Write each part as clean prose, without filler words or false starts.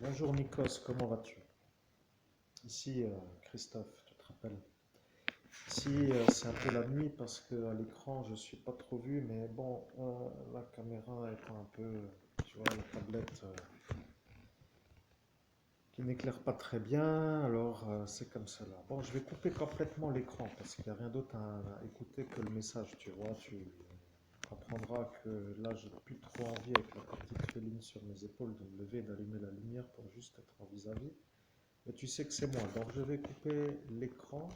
Bonjour Nikos, comment vas-tu? Ici Christophe, tu te rappelles? Ici c'est un peu la nuit parce que à l'écran je suis pas trop vu, mais bon, la caméra est un peu, tu vois, la tablette qui n'éclaire pas très bien, alors c'est comme cela. Bon, je vais couper complètement l'écran parce qu'il n'y a rien d'autre à écouter que le message, tu vois. Tu comprendras que là j'ai plus trop envie avec la petite féline sur mes épaules de me lever et d'allumer la lumière pour juste être en vis-à-vis. Mais tu sais que c'est moi. Donc je vais couper l'écran,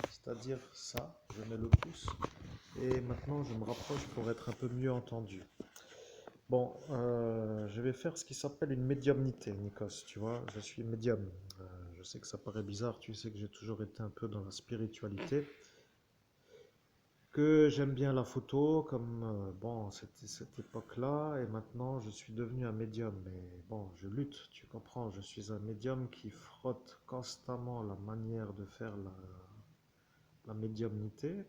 c'est-à-dire ça, je mets le pouce. Et maintenant je me rapproche pour être un peu mieux entendu. Bon, je vais faire ce qui s'appelle une médiumnité, Nikos, tu vois, je suis médium. Euh, je sais que ça paraît bizarre, tu sais que j'ai toujours été un peu dans la spiritualité, que j'aime bien la photo, comme, bon, c'était cette époque-là, et maintenant je suis devenu un médium. Mais bon, je lutte, tu comprends, je suis un médium qui frotte constamment la manière de faire la médiumnité.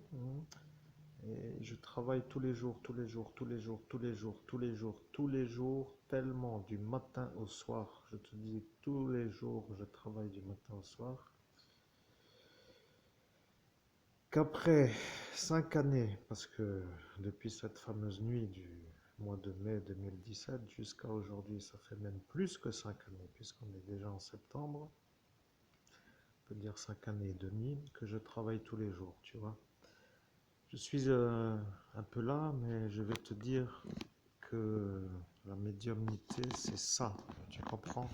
Et je travaille tous les jours, tous les jours, tous les jours, tous les jours, tous les jours, tous les jours, tellement du matin au soir. Je te dis, tous les jours, je travaille du matin au soir. Qu'après 5 années, parce que depuis cette fameuse nuit du mois de mai 2017 jusqu'à aujourd'hui, ça fait même plus que 5 années, puisqu'on est déjà en septembre, on peut dire 5 années et demie, que je travaille tous les jours, tu vois. Je suis un peu là, mais je vais te dire que la médiumnité, c'est ça, tu comprends?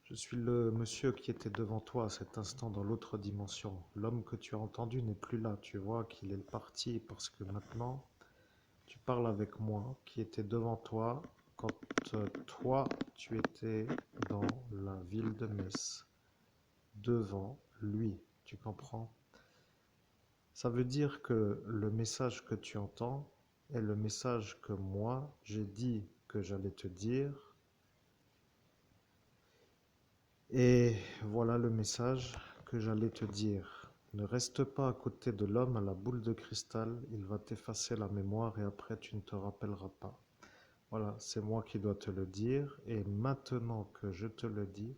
Je suis le monsieur qui était devant toi à cet instant dans l'autre dimension. L'homme que tu as entendu n'est plus là, tu vois qu'il est parti parce que maintenant, tu parles avec moi qui était devant toi quand toi, tu étais dans la ville de Metz, devant lui, tu comprends? Ça veut dire que le message que tu entends est le message que moi, j'ai dit que j'allais te dire. Et voilà le message que j'allais te dire. Ne reste pas à côté de l'homme à la boule de cristal, il va t'effacer la mémoire et après tu ne te rappelleras pas. Voilà, c'est moi qui dois te le dire et maintenant que je te le dis,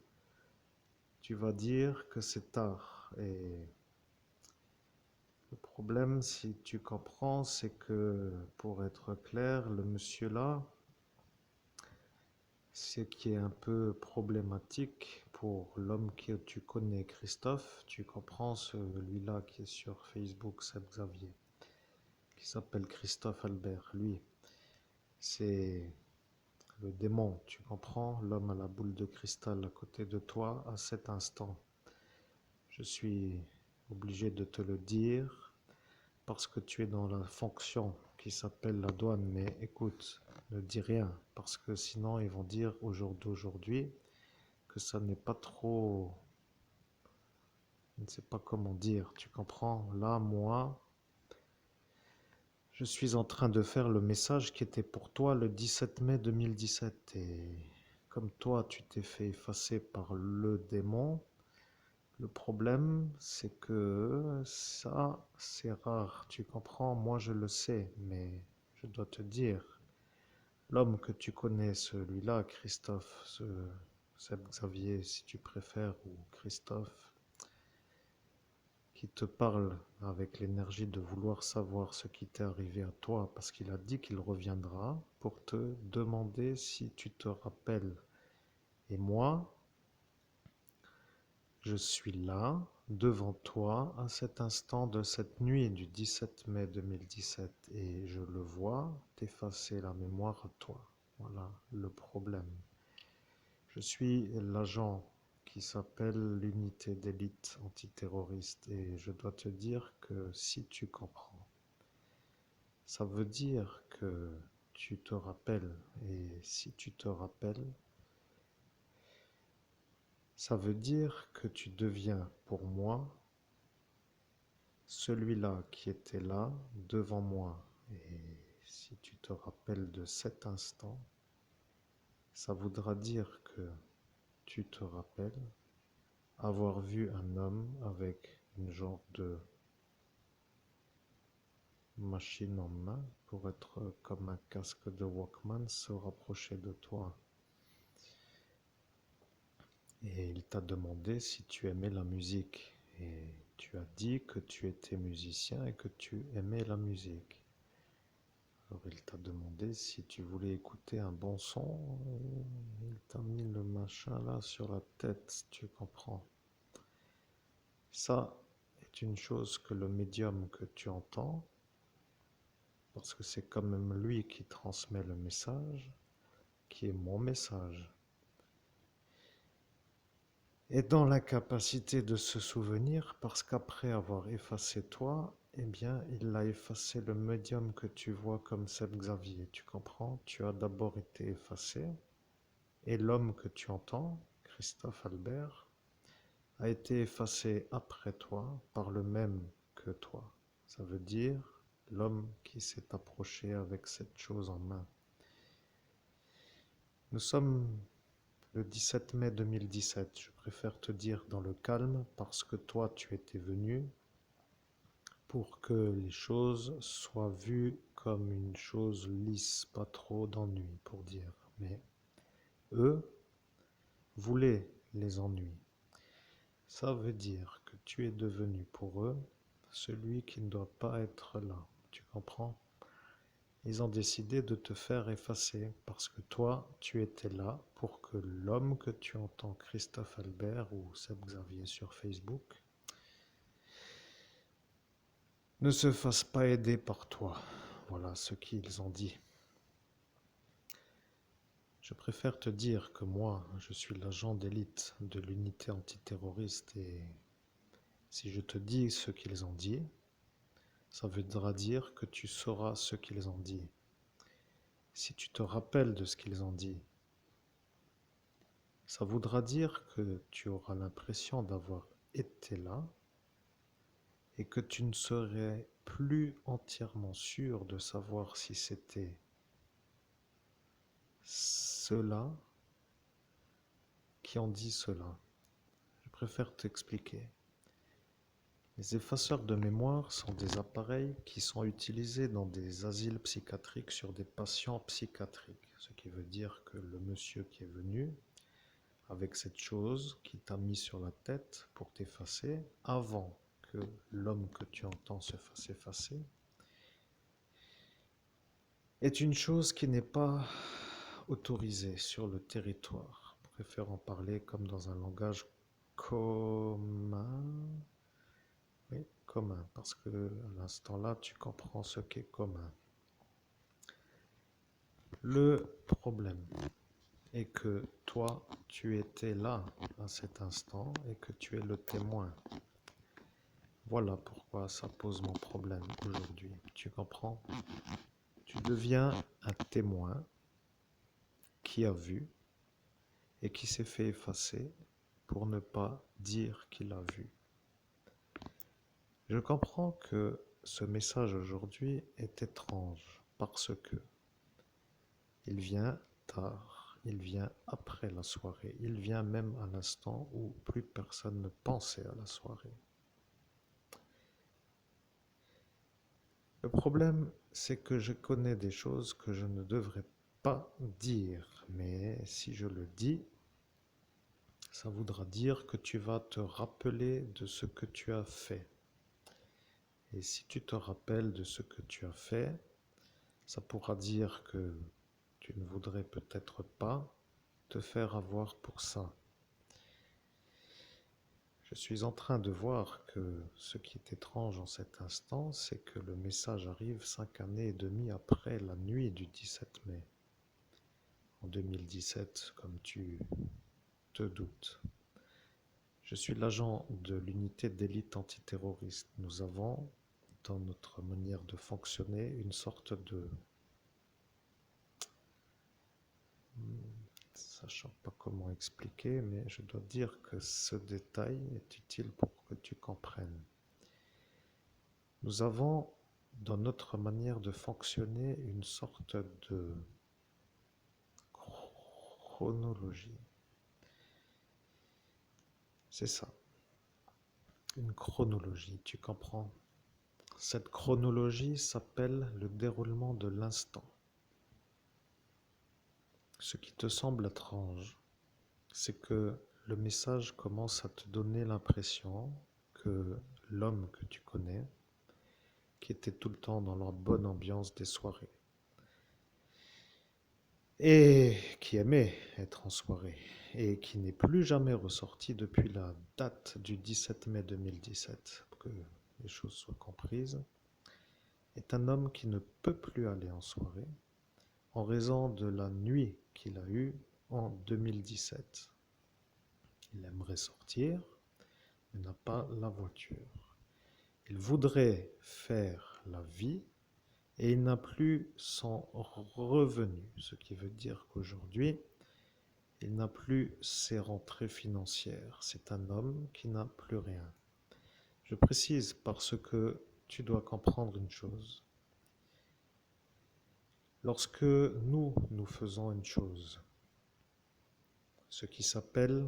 tu vas dire que c'est tard. Et le problème, si tu comprends, c'est que pour être clair, le monsieur là, ce qui est un peu problématique pour l'homme que tu connais, Christophe, tu comprends celui-là qui est sur Facebook, Seb Xavier, qui s'appelle Christophe Albert. Lui, c'est le démon, tu comprends, l'homme à la boule de cristal à côté de toi à cet instant. Je suis obligé de te le dire parce que tu es dans la fonction qui s'appelle la douane, mais écoute, ne dis rien parce que sinon ils vont dire au jour d'aujourd'hui que ça n'est pas trop, je ne sais pas comment dire, tu comprends? Là, moi, je suis en train de faire le message qui était pour toi le 17 mai 2017. Et comme toi, tu t'es fait effacer par le démon, le problème, c'est que ça, c'est rare, tu comprends? Moi, je le sais, mais je dois te dire, l'homme que tu connais, celui-là, Christophe, Seb Xavier, si tu préfères, ou Christophe, qui te parle avec l'énergie de vouloir savoir ce qui t'est arrivé à toi, parce qu'il a dit qu'il reviendra pour te demander si tu te rappelles. Et moi, je suis là, devant toi, à cet instant de cette nuit du 17 mai 2017, et je le vois t'effacer la mémoire à toi. Voilà le problème. Je suis l'agent qui s'appelle l'unité d'élite antiterroriste et je dois te dire que si tu comprends, ça veut dire que tu te rappelles et si tu te rappelles, ça veut dire que tu deviens pour moi celui-là qui était là devant moi. Et si tu te rappelles de cet instant, ça voudra dire que tu te rappelles avoir vu un homme avec une genre de machine en main pour être comme un casque de Walkman se rapprocher de toi. Et il t'a demandé si tu aimais la musique. Et tu as dit que tu étais musicien et que tu aimais la musique. Alors il t'a demandé si tu voulais écouter un bon son. Et il t'a mis le machin là sur la tête, tu comprends. Ça est une chose que le médium que tu entends, parce que c'est quand même lui qui transmet le message, qui est mon message, est dans l'incapacité de se souvenir parce qu'après avoir effacé toi, eh bien, il a effacé le médium que tu vois comme Seb Xavier. Tu comprends? Tu as d'abord été effacé et l'homme que tu entends, Christophe Albert, a été effacé après toi par le même que toi. Ça veut dire l'homme qui s'est approché avec cette chose en main. Nous sommes le 17 mai 2017. Je préfère te dire dans le calme parce que toi tu étais venu pour que les choses soient vues comme une chose lisse, pas trop d'ennui pour dire. Mais eux voulaient les ennuis. Ça veut dire que tu es devenu pour eux celui qui ne doit pas être là. Tu comprends? Ils ont décidé de te faire effacer parce que toi, tu étais là pour que l'homme que tu entends, Christophe Albert ou Seb Xavier sur Facebook, ne se fasse pas aider par toi. Voilà ce qu'ils ont dit. Je préfère te dire que moi, je suis l'agent d'élite de l'unité antiterroriste et si je te dis ce qu'ils ont dit, ça voudra dire que tu sauras ce qu'ils ont dit. Si tu te rappelles de ce qu'ils ont dit, ça voudra dire que tu auras l'impression d'avoir été là et que tu ne serais plus entièrement sûr de savoir si c'était ceux-là qui ont dit cela. Je préfère t'expliquer. Les effaceurs de mémoire sont des appareils qui sont utilisés dans des asiles psychiatriques sur des patients psychiatriques. Ce qui veut dire que le monsieur qui est venu avec cette chose qui t'a mis sur la tête pour t'effacer, avant que l'homme que tu entends se fasse effacer, est une chose qui n'est pas autorisée sur le territoire. Je préfère en parler comme dans un langage commun. Oui, commun, parce que à l'instant là, tu comprends ce qu'est commun. Le problème est que toi, tu étais là à cet instant et que tu es le témoin. Voilà pourquoi ça pose mon problème aujourd'hui. Tu comprends? Tu deviens un témoin qui a vu et qui s'est fait effacer pour ne pas dire qu'il a vu. Je comprends que ce message aujourd'hui est étrange parce que il vient tard, il vient après la soirée, il vient même à l'instant où plus personne ne pensait à la soirée. Le problème, c'est que je connais des choses que je ne devrais pas dire, mais si je le dis, ça voudra dire que tu vas te rappeler de ce que tu as fait. Et si tu te rappelles de ce que tu as fait, ça pourra dire que tu ne voudrais peut-être pas te faire avoir pour ça. Je suis en train de voir que ce qui est étrange en cet instant, c'est que le message arrive 5 années et demie après la nuit du 17 mai. En 2017, comme tu te doutes. Je suis l'agent de l'unité d'élite antiterroriste. Nous avons, dans notre manière de fonctionner, une sorte de... Sachant pas comment expliquer, mais je dois dire que ce détail est utile pour que tu comprennes. Nous avons, dans notre manière de fonctionner, une sorte de chronologie. C'est ça, une chronologie, tu comprends? Cette chronologie s'appelle le déroulement de l'instant. Ce qui te semble étrange, c'est que le message commence à te donner l'impression que l'homme que tu connais, qui était tout le temps dans la bonne ambiance des soirées, et qui aimait être en soirée, et qui n'est plus jamais ressorti depuis la date du 17 mai 2017, pour que les choses soient comprises, est un homme qui ne peut plus aller en soirée en raison de la nuit qu'il a eue en 2017. Il aimerait sortir, mais n'a pas la voiture. Il voudrait faire la vie et il n'a plus son revenu, ce qui veut dire qu'aujourd'hui, il n'a plus ses rentrées financières. C'est un homme qui n'a plus rien. Je précise parce que tu dois comprendre une chose. Lorsque nous faisons une chose, ce qui s'appelle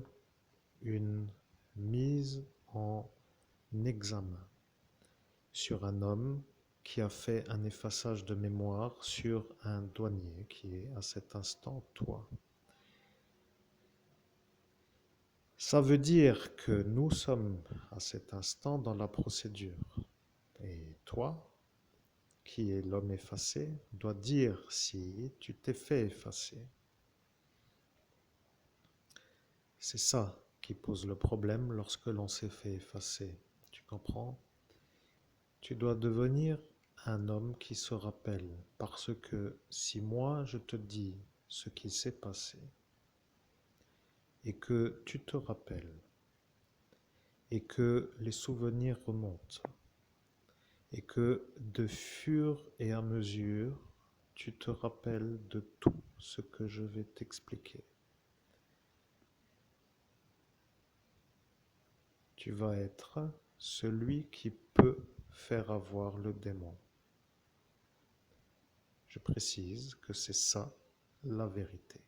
une mise en examen sur un homme qui a fait un effaçage de mémoire sur un douanier qui est à cet instant toi. Ça veut dire que nous sommes à cet instant dans la procédure. Et toi, qui est l'homme effacé, dois dire si tu t'es fait effacer. C'est ça qui pose le problème lorsque l'on s'est fait effacer. Tu comprends? Tu dois devenir un homme qui se rappelle, parce que si moi je te dis ce qui s'est passé, et que tu te rappelles, et que les souvenirs remontent, et que de fur et à mesure, tu te rappelles de tout ce que je vais t'expliquer, tu vas être celui qui peut faire avoir le démon. Je précise que c'est ça la vérité.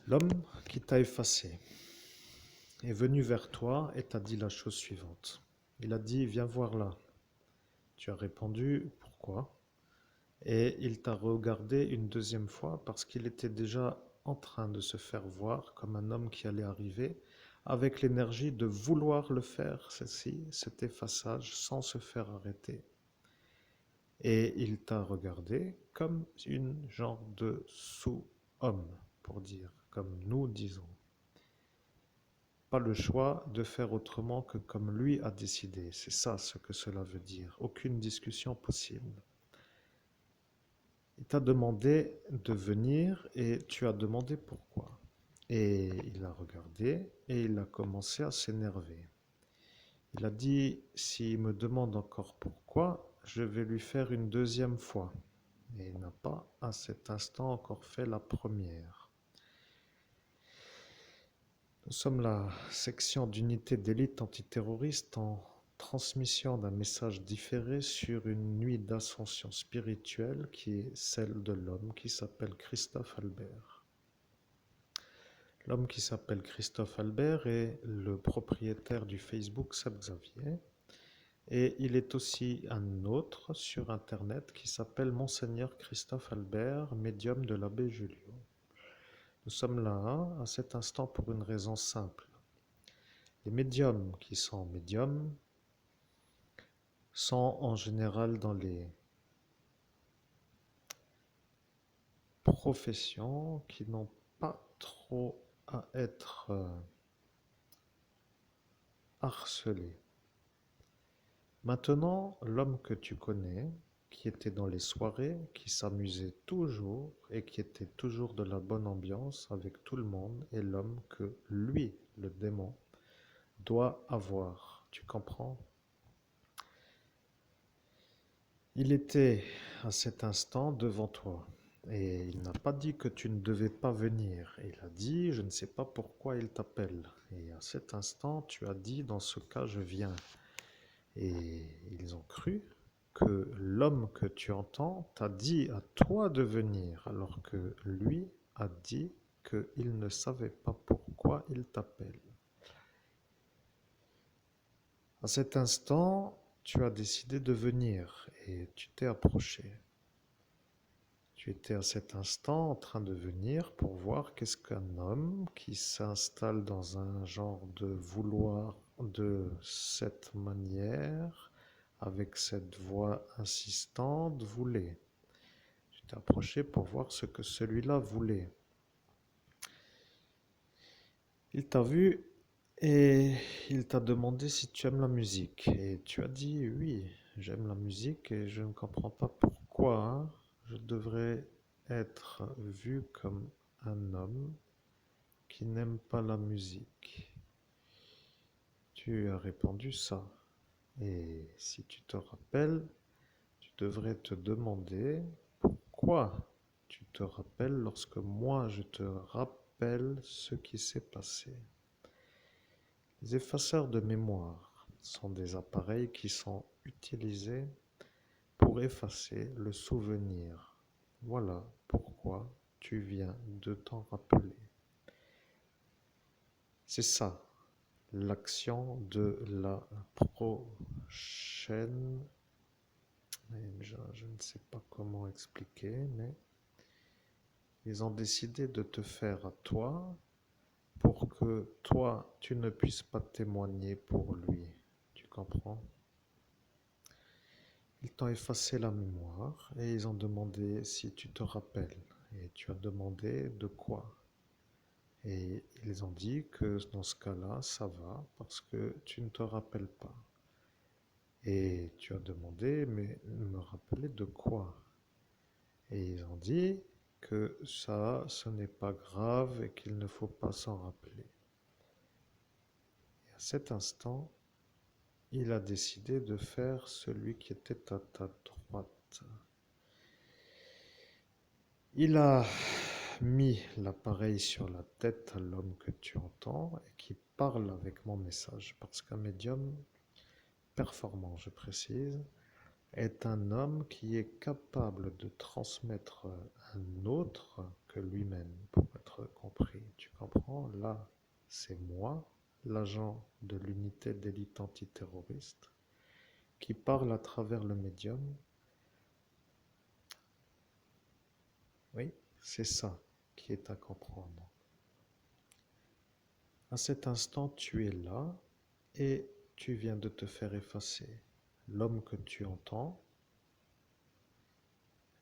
L'homme qui t'a effacé est venu vers toi et t'a dit la chose suivante. Il a dit, viens voir là. Tu as répondu, pourquoi? Et il t'a regardé une deuxième fois parce qu'il était déjà en train de se faire voir comme un homme qui allait arriver avec l'énergie de vouloir le faire, cet effaçage, sans se faire arrêter. Et il t'a regardé comme une genre de sous-homme, pour dire, comme nous disons. Pas le choix de faire autrement que comme lui a décidé. C'est ça ce que cela veut dire. Aucune discussion possible. Il t'a demandé de venir et tu as demandé pourquoi. Et il a regardé et il a commencé à s'énerver. Il a dit, s'il me demande encore pourquoi, je vais lui faire une deuxième fois. Et il n'a pas à cet instant encore fait la première. Nous sommes la section d'unité d'élite antiterroriste en transmission d'un message différé sur une nuit d'ascension spirituelle qui est celle de l'homme qui s'appelle Christophe Albert. L'homme qui s'appelle Christophe Albert est le propriétaire du Facebook Seb Xavier et il est aussi un autre sur internet qui s'appelle Monseigneur Christophe Albert, médium de l'abbé Julio. Nous sommes là à cet instant pour une raison simple. Les médiums qui sont médiums sont en général dans les professions qui n'ont pas trop à être harcelées. Maintenant, l'homme que tu connais, qui était dans les soirées, qui s'amusait toujours et qui était toujours de la bonne ambiance avec tout le monde, est l'homme que lui, le démon, doit avoir. Tu comprends? Il était à cet instant devant toi et il n'a pas dit que tu ne devais pas venir. Il a dit, je ne sais pas pourquoi il t'appelle. Et à cet instant, tu as dit, dans ce cas, je viens. Et ils ont cru que l'homme que tu entends t'a dit à toi de venir, alors que lui a dit qu'il ne savait pas pourquoi il t'appelle. À cet instant, tu as décidé de venir et tu t'es approché. Tu étais à cet instant en train de venir pour voir qu'est-ce qu'un homme qui s'installe dans un genre de vouloir de cette manière, avec cette voix insistante, voulait. Tu t'es approché pour voir ce que celui-là voulait. Il t'a vu et il t'a demandé si tu aimes la musique. Et tu as dit oui, j'aime la musique et je ne comprends pas pourquoi je devrais être vu comme un homme qui n'aime pas la musique. Tu as répondu ça. Et si tu te rappelles, tu devrais te demander pourquoi tu te rappelles lorsque moi je te rappelle ce qui s'est passé. Les effaceurs de mémoire sont des appareils qui sont utilisés pour effacer le souvenir. Voilà pourquoi tu viens de t'en rappeler. C'est ça, l'action de la prochaine. Je ne sais pas comment expliquer, mais ils ont décidé de te faire à toi pour que toi, tu ne puisses pas témoigner pour lui. Tu comprends? Ils t'ont effacé la mémoire et ils ont demandé si tu te rappelles. Et tu as demandé de quoi? Et ils ont dit que dans ce cas-là, ça va parce que tu ne te rappelles pas. Et tu as demandé, mais me rappeler de quoi? Et ils ont dit que ça, ce n'est pas grave et qu'il ne faut pas s'en rappeler. Et à cet instant, il a décidé de faire celui qui était à ta droite. Il a mis l'appareil sur la tête à l'homme que tu entends et qui parle avec mon message. Parce qu'un médium performant, je précise, est un homme qui est capable de transmettre un autre que lui-même, pour être compris. Tu comprends? Là, c'est moi, l'agent de l'unité d'élite antiterroriste, qui parle à travers le médium. Oui, c'est ça qui est à comprendre. À cet instant, tu es là et tu viens de te faire effacer. L'homme que tu entends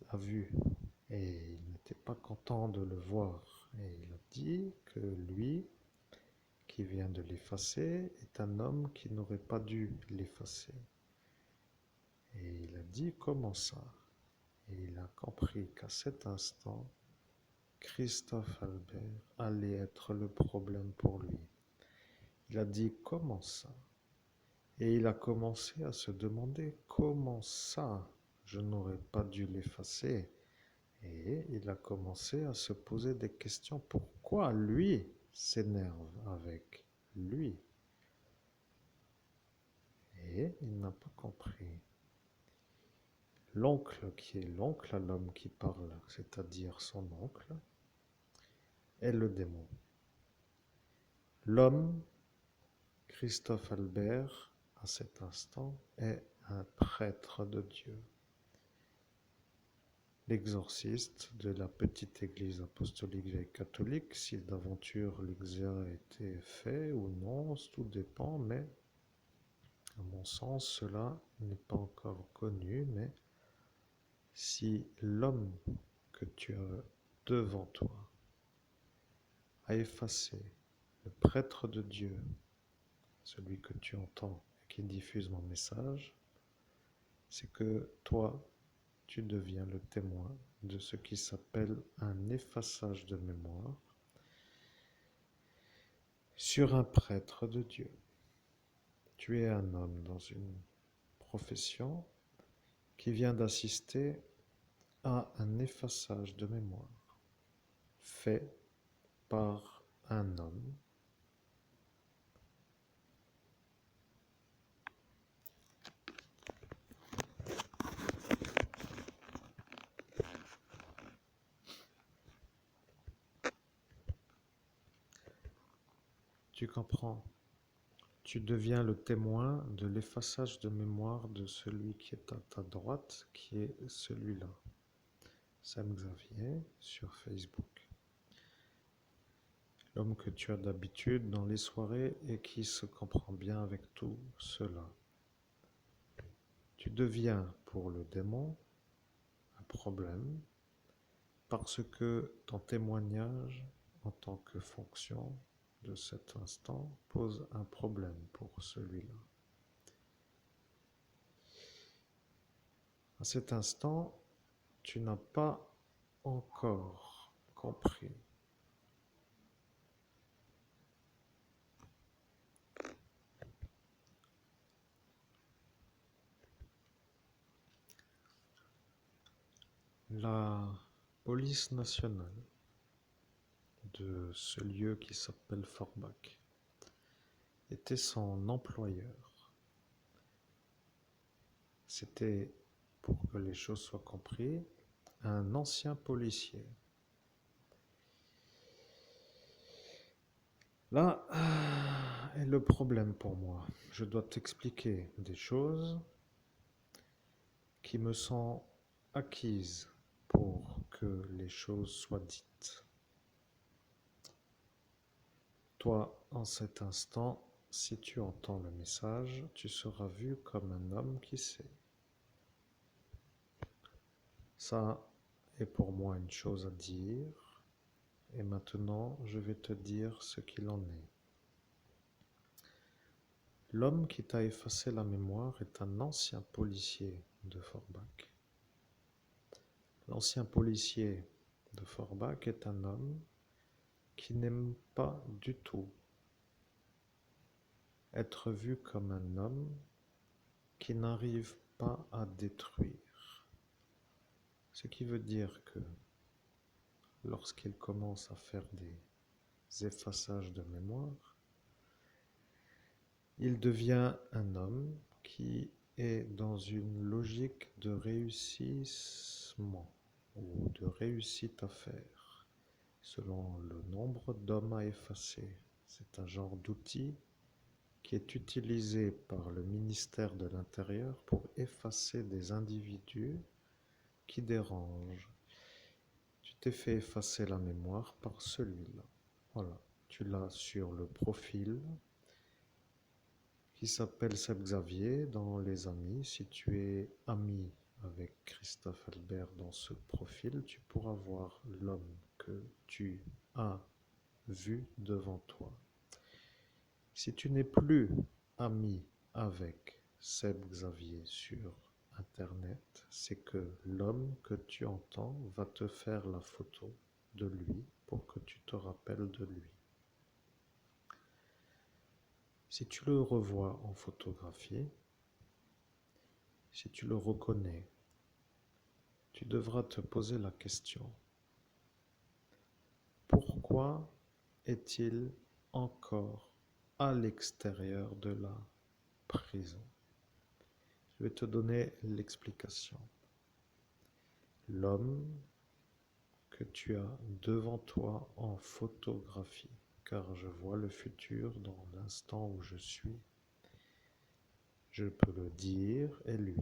l'a vu et il n'était pas content de le voir. Et il a dit que lui, qui vient de l'effacer, est un homme qui n'aurait pas dû l'effacer. Et il a dit comment ça? Et il a compris qu'à cet instant, Christophe Albert allait être le problème pour lui. Il a dit comment ça? Et il a commencé à se demander comment ça je n'aurais pas dû l'effacer. Et il a commencé à se poser des questions. Pourquoi lui s'énerve avec lui? Et il n'a pas compris. L'oncle qui est l'oncle à l'homme qui parle, c'est-à-dire son oncle, est le démon. L'homme, Christophe Albert, à cet instant, est un prêtre de Dieu. L'exorciste de la petite église apostolique et catholique, si d'aventure l'exa a été fait ou non, tout dépend, mais à mon sens, cela n'est pas encore connu, mais si l'homme que tu as devant toi a effacé le prêtre de Dieu, celui que tu entends et qui diffuse mon message, c'est que toi, tu deviens le témoin de ce qui s'appelle un effaçage de mémoire sur un prêtre de Dieu. Tu es un homme dans une profession qui vient d'assister à un effaçage de mémoire fait par un homme. Tu comprends? Tu deviens le témoin de l'effaçage de mémoire de celui qui est à ta droite, qui est celui-là. Sam Xavier sur Facebook. L'homme que tu as d'habitude dans les soirées et qui se comprend bien avec tout cela. Tu deviens pour le démon un problème parce que ton témoignage en tant que fonction de cet instant pose un problème pour celui-là. À cet instant, tu n'as pas encore compris la police nationale de ce lieu qui s'appelle Forbach était son employeur. C'était, pour que les choses soient comprises, un ancien policier. Là est le problème pour moi. Je dois t'expliquer des choses qui me sont acquises pour que les choses soient dites. Toi, en cet instant, si tu entends le message, tu seras vu comme un homme qui sait. Ça est pour moi une chose à dire, et maintenant je vais te dire ce qu'il en est. L'homme qui t'a effacé la mémoire est un ancien policier de Forbach. L'ancien policier de Forbach est un homme qui n'aime pas du tout être vu comme un homme qui n'arrive pas à détruire. Ce qui veut dire que lorsqu'il commence à faire des effaçages de mémoire, il devient un homme qui est dans une logique de réussissement ou de réussite à faire, selon le nombre d'hommes à effacer. C'est un genre d'outil qui est utilisé par le ministère de l'Intérieur pour effacer des individus qui dérangent. Tu t'es fait effacer la mémoire par celui-là. Voilà, tu l'as sur le profil qui s'appelle Seb Xavier dans les amis. Si tu es ami avec Christophe Albert dans ce profil, tu pourras voir l'homme que tu as vu devant toi. Si tu n'es plus ami avec Seb Xavier sur Internet, c'est que l'homme que tu entends va te faire la photo de lui pour que tu te rappelles de lui. Si tu le revois en photographie, si tu le reconnais, tu devras te poser la question: pourquoi est-il encore à l'extérieur de la prison? Je vais te donner l'explication. L'homme que tu as devant toi en photographie, car je vois le futur dans l'instant où je suis, je peux le dire, est lui.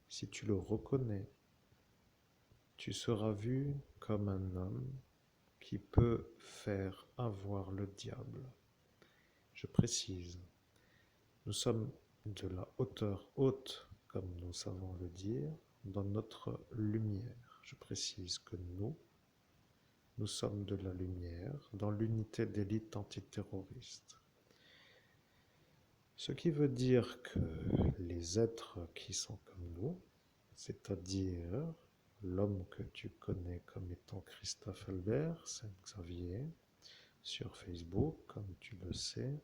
Si tu le reconnais, tu seras vu comme un homme qui peut faire avoir le diable. Je précise, nous sommes de la hauteur haute, comme nous savons le dire, dans notre lumière. Je précise que nous sommes de la lumière dans l'unité d'élite antiterroriste. Ce qui veut dire que les êtres qui sont comme nous, c'est-à-dire l'homme que tu connais comme étant Christophe Albert, Saint Xavier, sur Facebook, comme tu le sais,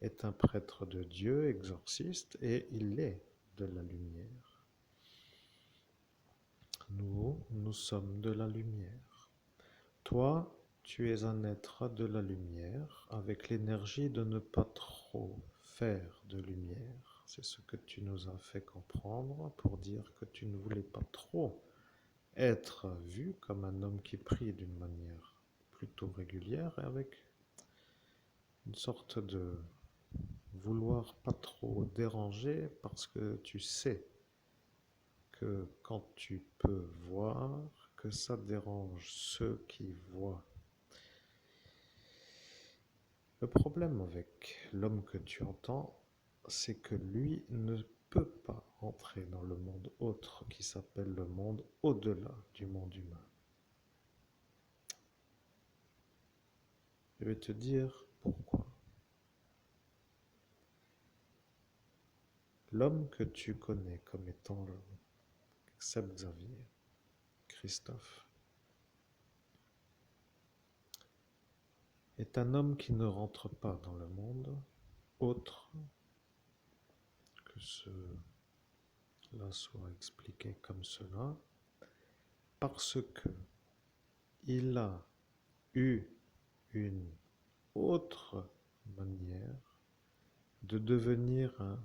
est un prêtre de Dieu, exorciste, et il est de la lumière. Nous sommes de la lumière. Toi, tu es un être de la lumière, avec l'énergie de ne pas trop faire de lumière. C'est ce que tu nous as fait comprendre pour dire que tu ne voulais pas trop être vu comme un homme qui prie d'une manière plutôt régulière et avec une sorte de vouloir pas trop déranger parce que tu sais que quand tu peux voir, que ça dérange ceux qui voient. Le problème avec l'homme que tu entends, c'est que lui ne peut pas entrer dans le monde autre qui s'appelle le monde au-delà du monde humain. Je vais te dire pourquoi. L'homme que tu connais comme étant Seb Xavier, Christophe, est un homme qui ne rentre pas dans le monde autre que cela soit expliqué comme cela, parce que il a eu une autre manière de devenir un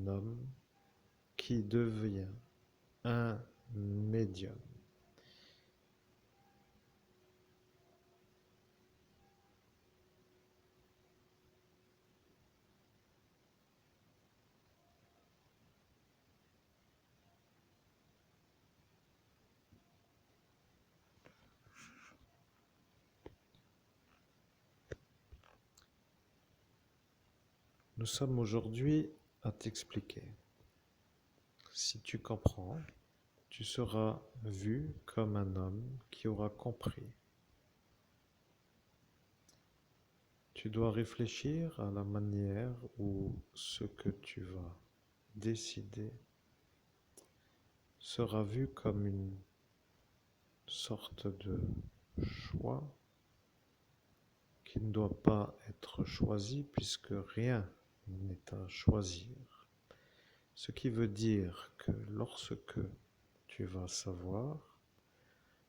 homme qui devient un médium. Nous sommes aujourd'hui à t'expliquer. Si tu comprends, tu seras vu comme un homme qui aura compris. Tu dois réfléchir à la manière où ce que tu vas décider sera vu comme une sorte de choix qui ne doit pas être choisi puisque rien n'est à choisir. Ce qui veut dire que lorsque tu vas savoir,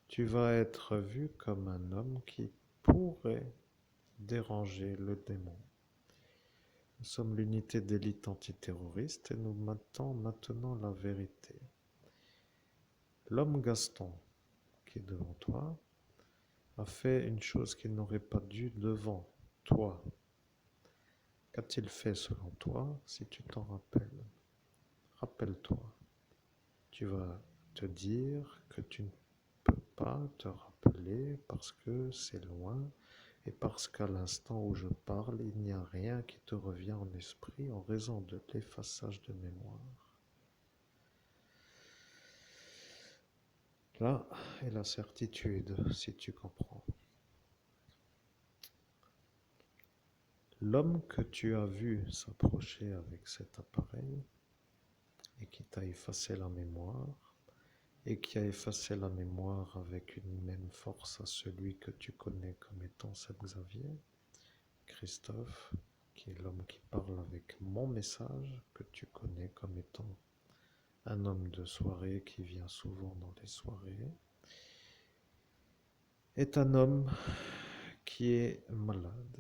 tu vas être vu comme un homme qui pourrait déranger le démon. Nous sommes l'unité d'élite antiterroriste et nous mettons maintenant la vérité. L'homme Gaston qui est devant toi a fait une chose qu'il n'aurait pas dû devant toi. Qu'a-t-il fait selon toi, si tu t'en rappelles? Rappelle-toi. Tu vas te dire que tu ne peux pas te rappeler parce que c'est loin et parce qu'à l'instant où je parle, il n'y a rien qui te revient en esprit en raison de l'effaçage de mémoire. Là est la certitude, si tu comprends. L'homme que tu as vu s'approcher avec cet appareil et qui t'a effacé la mémoire, et qui a effacé la mémoire avec une même force à celui que tu connais comme étant Seb Xavier, Christophe, qui est l'homme qui parle avec mon message, que tu connais comme étant un homme de soirée qui vient souvent dans les soirées, est un homme qui est malade.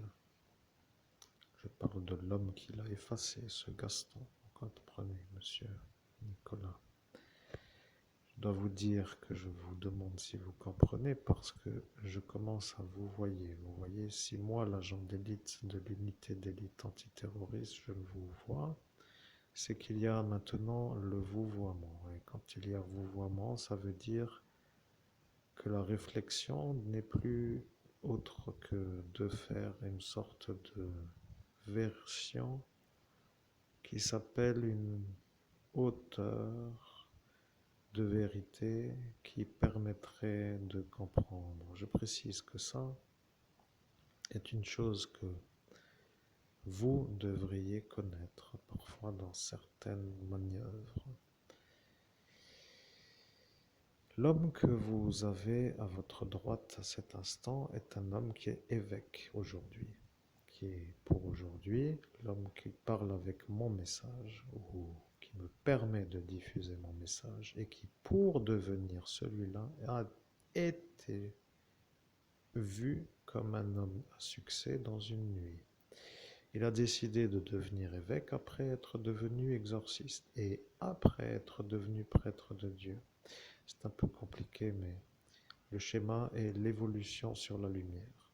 Je parle de l'homme qui l'a effacé, ce Gaston. Vous comprenez, monsieur Nicolas? Je dois vous dire que je vous demande si vous comprenez parce que je commence à vous voyer. Vous voyez, si moi, l'agent d'élite de l'unité d'élite antiterroriste, je vous vois, c'est qu'il y a maintenant le vouvoiement. Et quand il y a vouvoiement, ça veut dire que la réflexion n'est plus autre que de faire une sorte de version qui s'appelle une hauteur de vérité qui permettrait de comprendre. Je précise que ça est une chose que vous devriez connaître parfois dans certaines manœuvres. L'homme que vous avez à votre droite à cet instant est un homme qui est évêque aujourd'hui, qui est pour aujourd'hui l'homme qui parle avec mon message ou qui me permet de diffuser mon message et qui, pour devenir celui-là, a été vu comme un homme à succès dans une nuit. Il a décidé de devenir évêque après être devenu exorciste et après être devenu prêtre de Dieu. C'est un peu compliqué, mais le schéma est l'évolution sur la lumière.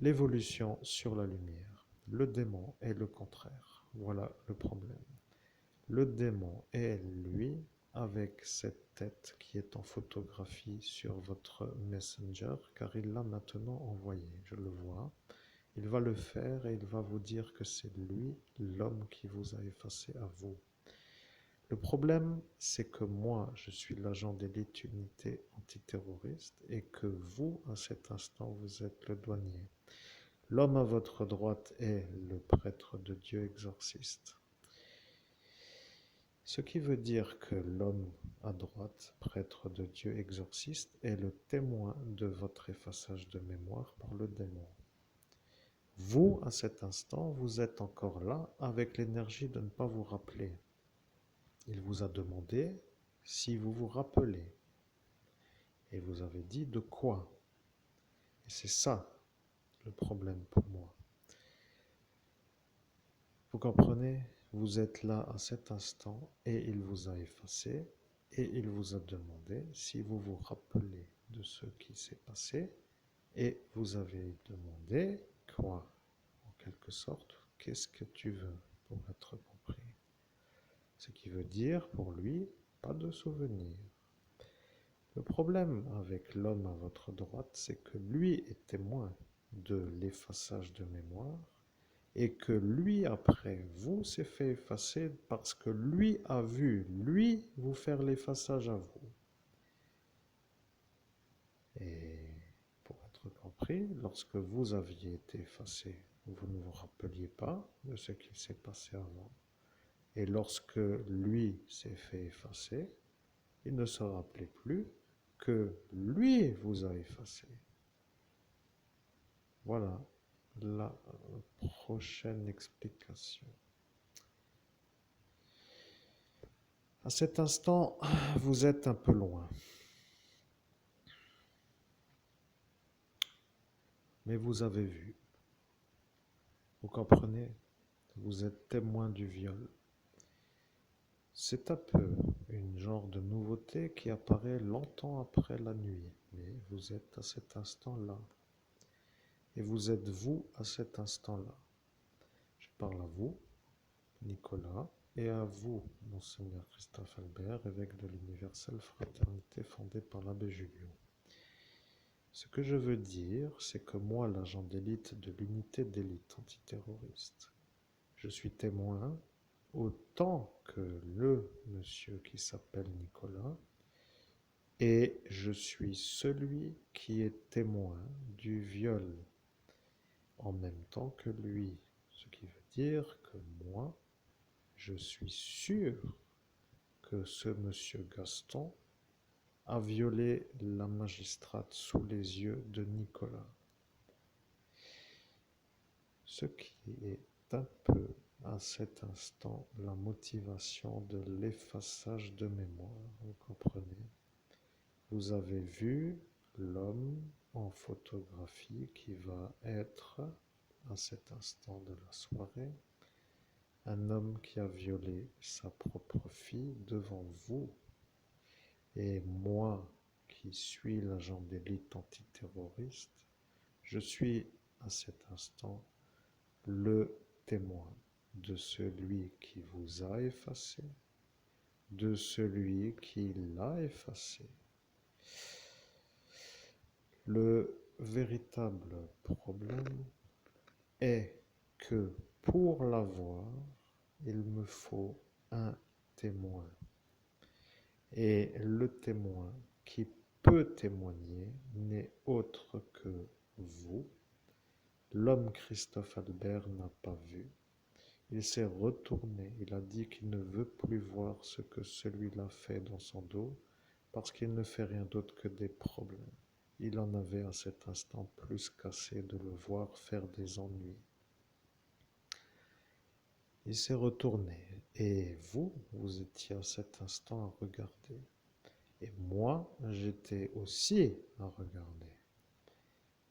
L'évolution sur la lumière. Le démon est le contraire. Voilà le problème. Le démon est, lui, avec cette tête qui est en photographie sur votre Messenger, car il l'a maintenant envoyé, je le vois. Il va le faire et il va vous dire que c'est lui, l'homme qui vous a effacé à vous. Le problème, c'est que moi, je suis l'agent d'élite unité antiterroriste et que vous, à cet instant, vous êtes le douanier. L'homme à votre droite est le prêtre de Dieu exorciste. Ce qui veut dire que l'homme à droite, prêtre de Dieu exorciste, est le témoin de votre effaçage de mémoire par le démon. Vous, à cet instant, vous êtes encore là avec l'énergie de ne pas vous rappeler. Il vous a demandé si vous vous rappelez. Et vous avez dit de quoi? Et c'est ça le problème pour moi. Vous comprenez? Vous êtes là à cet instant et il vous a effacé et il vous a demandé si vous vous rappelez de ce qui s'est passé et vous avez demandé quoi? En quelque sorte, qu'est-ce que tu veux pour être compris? Ce qui veut dire pour lui, pas de souvenir. Le problème avec l'homme à votre droite, c'est que lui est témoin de l'effaçage de mémoire et que lui, après vous, s'est fait effacer parce que lui a vu, lui, vous faire l'effaçage à vous. Et pour être compris, lorsque vous aviez été effacé, vous ne vous rappeliez pas de ce qui s'est passé avant. Et lorsque lui s'est fait effacer, il ne se rappelait plus que lui vous a effacé. Voilà la prochaine explication. À cet instant, vous êtes un peu loin. Mais vous avez vu. Vous comprenez? Vous êtes témoin du viol. C'est un peu une genre de nouveauté qui apparaît longtemps après la nuit. Mais vous êtes à cet instant-là. Et vous êtes vous à cet instant-là. Je parle à vous, Nicolas, et à vous, Monseigneur Christophe Albert, évêque de l'Universelle Fraternité fondée par l'abbé Julio. Ce que je veux dire, c'est que moi, l'agent d'élite de l'unité d'élite antiterroriste, je suis témoin autant que le monsieur qui s'appelle Nicolas, et je suis celui qui est témoin du viol en même temps que lui. Ce qui veut dire que moi, je suis sûr que ce monsieur Gaston a violé la magistrate sous les yeux de Nicolas. Ce qui est un peu à cet instant la motivation de l'effaçage de mémoire, vous comprenez? Vous avez vu l'homme en photographie qui va être, à cet instant de la soirée, un homme qui a violé sa propre fille devant vous. Et moi, qui suis l'agent d'élite antiterroriste, je suis à cet instant le témoin de celui qui vous a effacé, de celui qui l'a effacé. Le véritable problème est que pour l'avoir, il me faut un témoin. Et le témoin qui peut témoigner n'est autre que vous. L'homme Christophe Albert n'a pas vu. Il s'est retourné, il a dit qu'il ne veut plus voir ce que celui-là fait dans son dos, parce qu'il ne fait rien d'autre que des problèmes. Il en avait à cet instant plus qu'assez de le voir faire des ennuis. Il s'est retourné, et vous, vous étiez à cet instant à regarder. Et moi, j'étais aussi à regarder.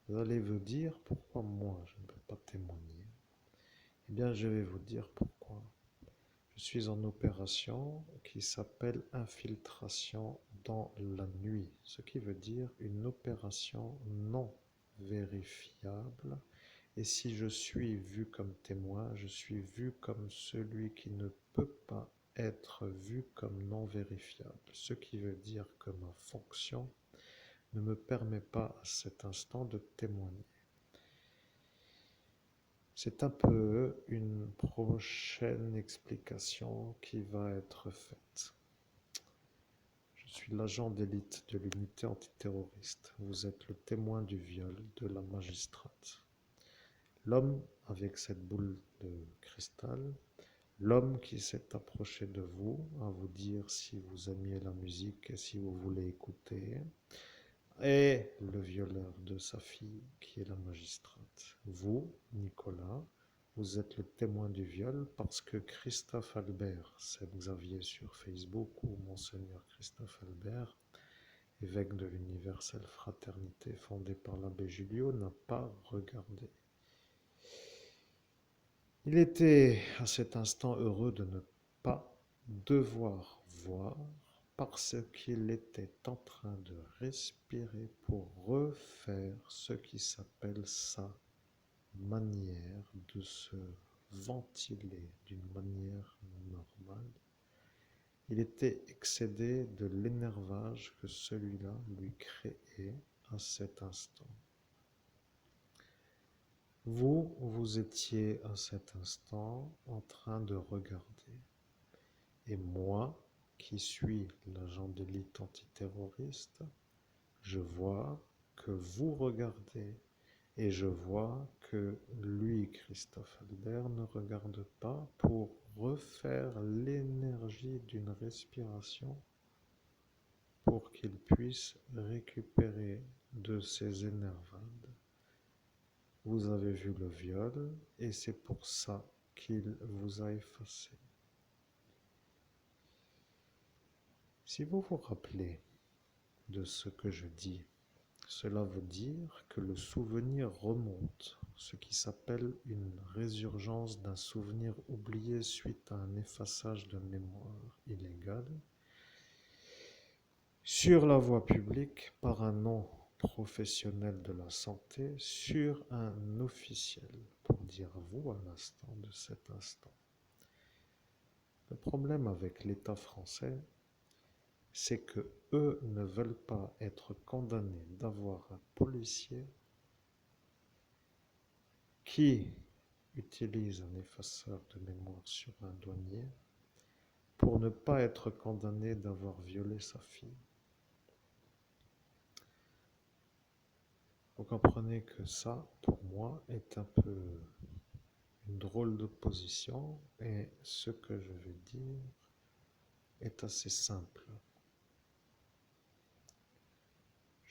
Vous allez vous dire pourquoi moi je ne peux pas témoigner. Eh bien, je vais vous dire pourquoi. Je suis en opération qui s'appelle infiltration dans la nuit, ce qui veut dire une opération non vérifiable. Et si je suis vu comme témoin, je suis vu comme celui qui ne peut pas être vu comme non vérifiable, ce qui veut dire que ma fonction ne me permet pas à cet instant de témoigner. C'est un peu une prochaine explication qui va être faite. Je suis l'agent d'élite de l'unité antiterroriste. Vous êtes le témoin du viol de la magistrate. L'homme avec cette boule de cristal, l'homme qui s'est approché de vous à vous dire si vous aimiez la musique et si vous voulez écouter, et le violeur de sa fille qui est la magistrate. Vous, Nicolas, vous êtes le témoin du viol parce que Christophe Albert, c'est Xavier sur Facebook, ou Monseigneur Christophe Albert, évêque de l'Universelle Fraternité fondée par l'abbé Julio, n'a pas regardé. Il était à cet instant heureux de ne pas devoir voir parce qu'il était en train de respirer pour refaire ce qui s'appelle sa manière de se ventiler d'une manière normale. Il était excédé de l'énervage que celui-là lui créait à cet instant. Vous, vous étiez à cet instant en train de regarder. Et moi, qui suis l'agent d'élite antiterroriste, je vois que vous regardez et je vois que lui, Christophe Albert, ne regarde pas pour refaire l'énergie d'une respiration pour qu'il puisse récupérer de ses énervades. Vous avez vu le viol et c'est pour ça qu'il vous a effacé. Si vous vous rappelez de ce que je dis, cela veut dire que le souvenir remonte, ce qui s'appelle une résurgence d'un souvenir oublié suite à un effaçage de mémoire illégal sur la voie publique par un non professionnel de la santé sur un officiel, pour dire vous à l'instant de cet instant. Le problème avec l'État français, c'est que eux ne veulent pas être condamnés d'avoir un policier qui utilise un effaceur de mémoire sur un douanier pour ne pas être condamné d'avoir violé sa fille. Vous comprenez que ça, pour moi, est un peu une drôle de position et ce que je vais dire est assez simple.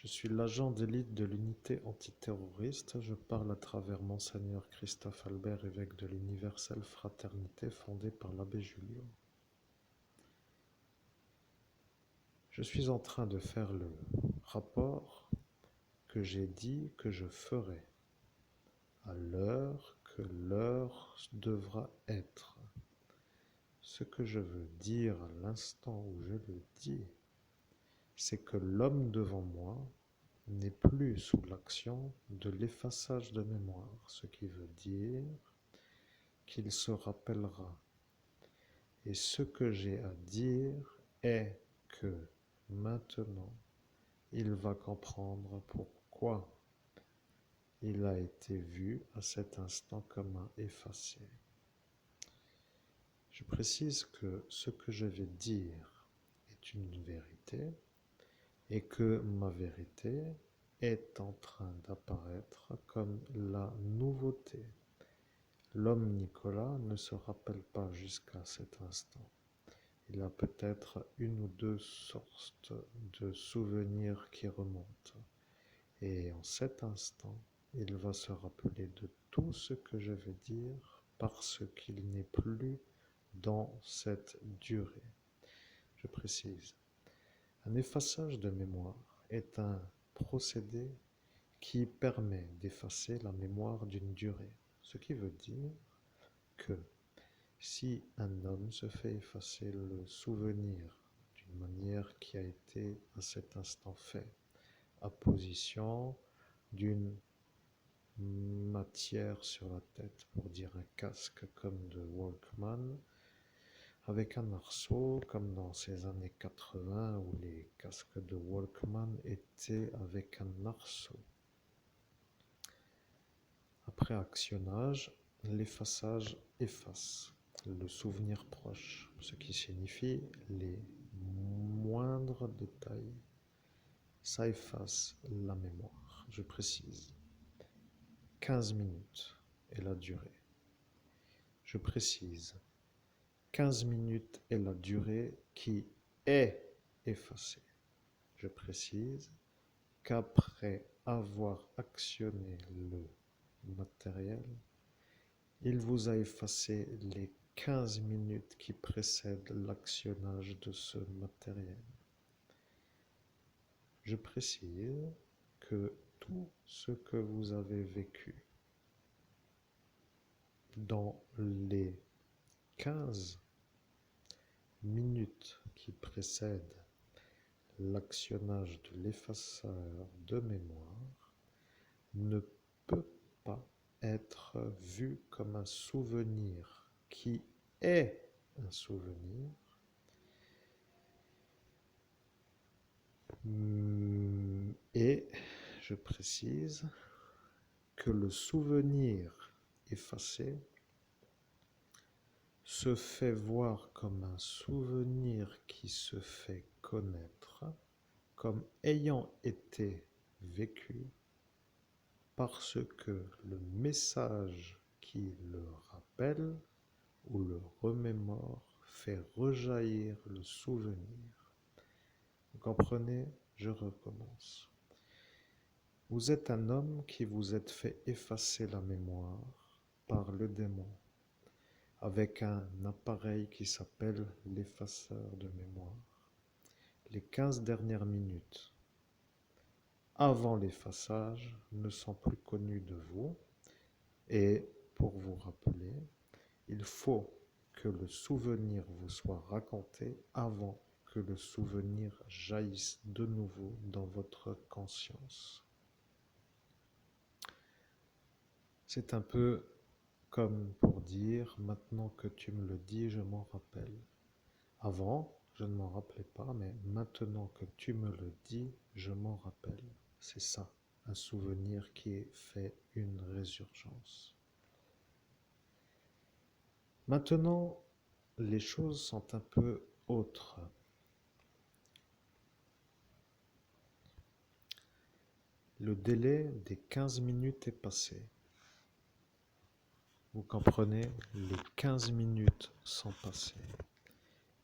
Je suis l'agent d'élite de l'unité antiterroriste. Je parle à travers Monseigneur Christophe Albert, évêque de l'Universelle Fraternité fondée par l'abbé Julio. Je suis en train de faire le rapport que j'ai dit que je ferai à l'heure que l'heure devra être. Ce que je veux dire à l'instant où je le dis, c'est que l'homme devant moi n'est plus sous l'action de l'effaçage de mémoire, ce qui veut dire qu'il se rappellera. Et ce que j'ai à dire est que maintenant, il va comprendre pourquoi il a été vu à cet instant comme un effacé. Je précise que ce que je vais dire est une vérité et que ma vérité est en train d'apparaître comme la nouveauté. L'homme Nicolas ne se rappelle pas jusqu'à cet instant. Il a peut-être une ou deux sortes de souvenirs qui remontent. Et en cet instant, il va se rappeler de tout ce que je vais dire parce qu'il n'est plus dans cette durée. Je précise, un effaçage de mémoire est un procédé qui permet d'effacer la mémoire d'une durée. Ce qui veut dire que si un homme se fait effacer le souvenir d'une manière qui a été à cet instant fait, à position d'une matière sur la tête, pour dire un casque comme de Walkman, avec un arceau, comme dans ces années 80 où les casques de Walkman étaient avec un arceau. Après actionnage, l'effaçage efface le souvenir proche, ce qui signifie les moindres détails. Ça efface la mémoire. Je précise. 15 minutes est la durée. Je précise. 15 minutes est la durée qui est effacée. Je précise qu'après avoir actionné le matériel, il vous a effacé les 15 minutes qui précèdent l'actionnage de ce matériel. Je précise que tout ce que vous avez vécu dans les 15 minutes qui précèdent l'actionnage de l'effaceur de mémoire ne peut pas être vu comme un souvenir qui est un souvenir, et je précise que le souvenir effacé se fait voir comme un souvenir qui se fait connaître comme ayant été vécu parce que le message qui le rappelle ou le remémore fait rejaillir le souvenir. Vous comprenez? Je recommence. Vous êtes un homme qui vous êtes fait effacer la mémoire par le démon avec un appareil qui s'appelle l'effaceur de mémoire. Les 15 dernières minutes avant l'effaçage ne sont plus connues de vous, et pour vous rappeler, il faut que le souvenir vous soit raconté avant que le souvenir jaillisse de nouveau dans votre conscience. C'est un peu comme pour dire, maintenant que tu me le dis, je m'en rappelle. Avant, je ne m'en rappelais pas, mais maintenant que tu me le dis, je m'en rappelle. C'est ça, un souvenir qui fait une résurgence. Maintenant, les choses sont un peu autres. Le délai des 15 minutes est passé. Vous comprenez, les 15 minutes sont passées.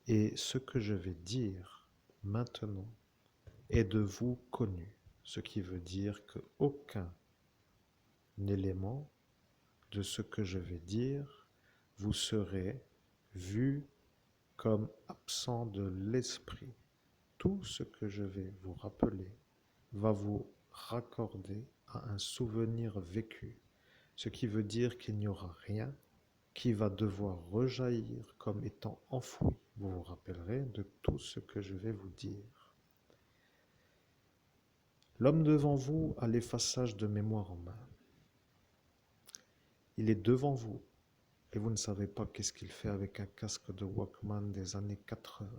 Et ce que je vais dire maintenant est de vous connu, ce qui veut dire qu'aucun élément de ce que je vais dire vous serez vu comme absent de l'esprit. Tout ce que je vais vous rappeler va vous raccorder à un souvenir vécu, ce qui veut dire qu'il n'y aura rien qui va devoir rejaillir comme étant enfoui. Vous vous rappellerez de tout ce que je vais vous dire. L'homme devant vous a l'effaçage de mémoire en main. Il est devant vous et vous ne savez pas qu'est-ce qu'il fait avec un casque de Walkman des années 80.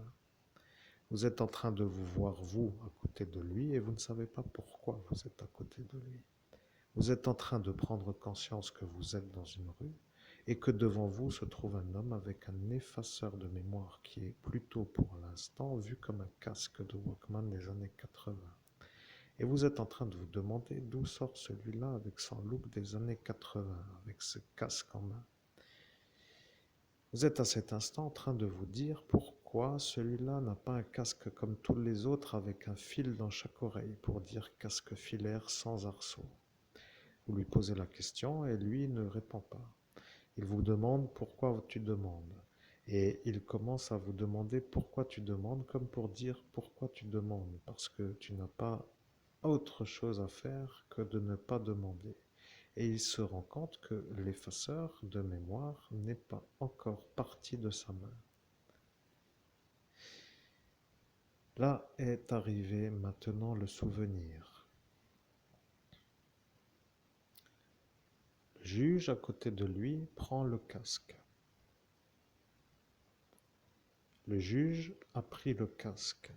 Vous êtes en train de vous voir, vous, à côté de lui, et vous ne savez pas pourquoi vous êtes à côté de lui. Vous êtes en train de prendre conscience que vous êtes dans une rue et que devant vous se trouve un homme avec un effaceur de mémoire qui est plutôt pour l'instant vu comme un casque de Walkman des années 80. Et vous êtes en train de vous demander d'où sort celui-là avec son look des années 80, avec ce casque en main. Vous êtes à cet instant en train de vous dire pourquoi celui-là n'a pas un casque comme tous les autres avec un fil dans chaque oreille pour dire casque filaire sans arceau. Vous lui posez la question et lui ne répond pas. Il vous demande pourquoi tu demandes. Et il commence à vous demander pourquoi tu demandes, comme pour dire pourquoi tu demandes, parce que tu n'as pas autre chose à faire que de ne pas demander. Et il se rend compte que l'effaceur de mémoire n'est pas encore parti de sa main. Là est arrivé maintenant le souvenir. Le juge à côté de lui prend le casque. Le juge a pris le casque.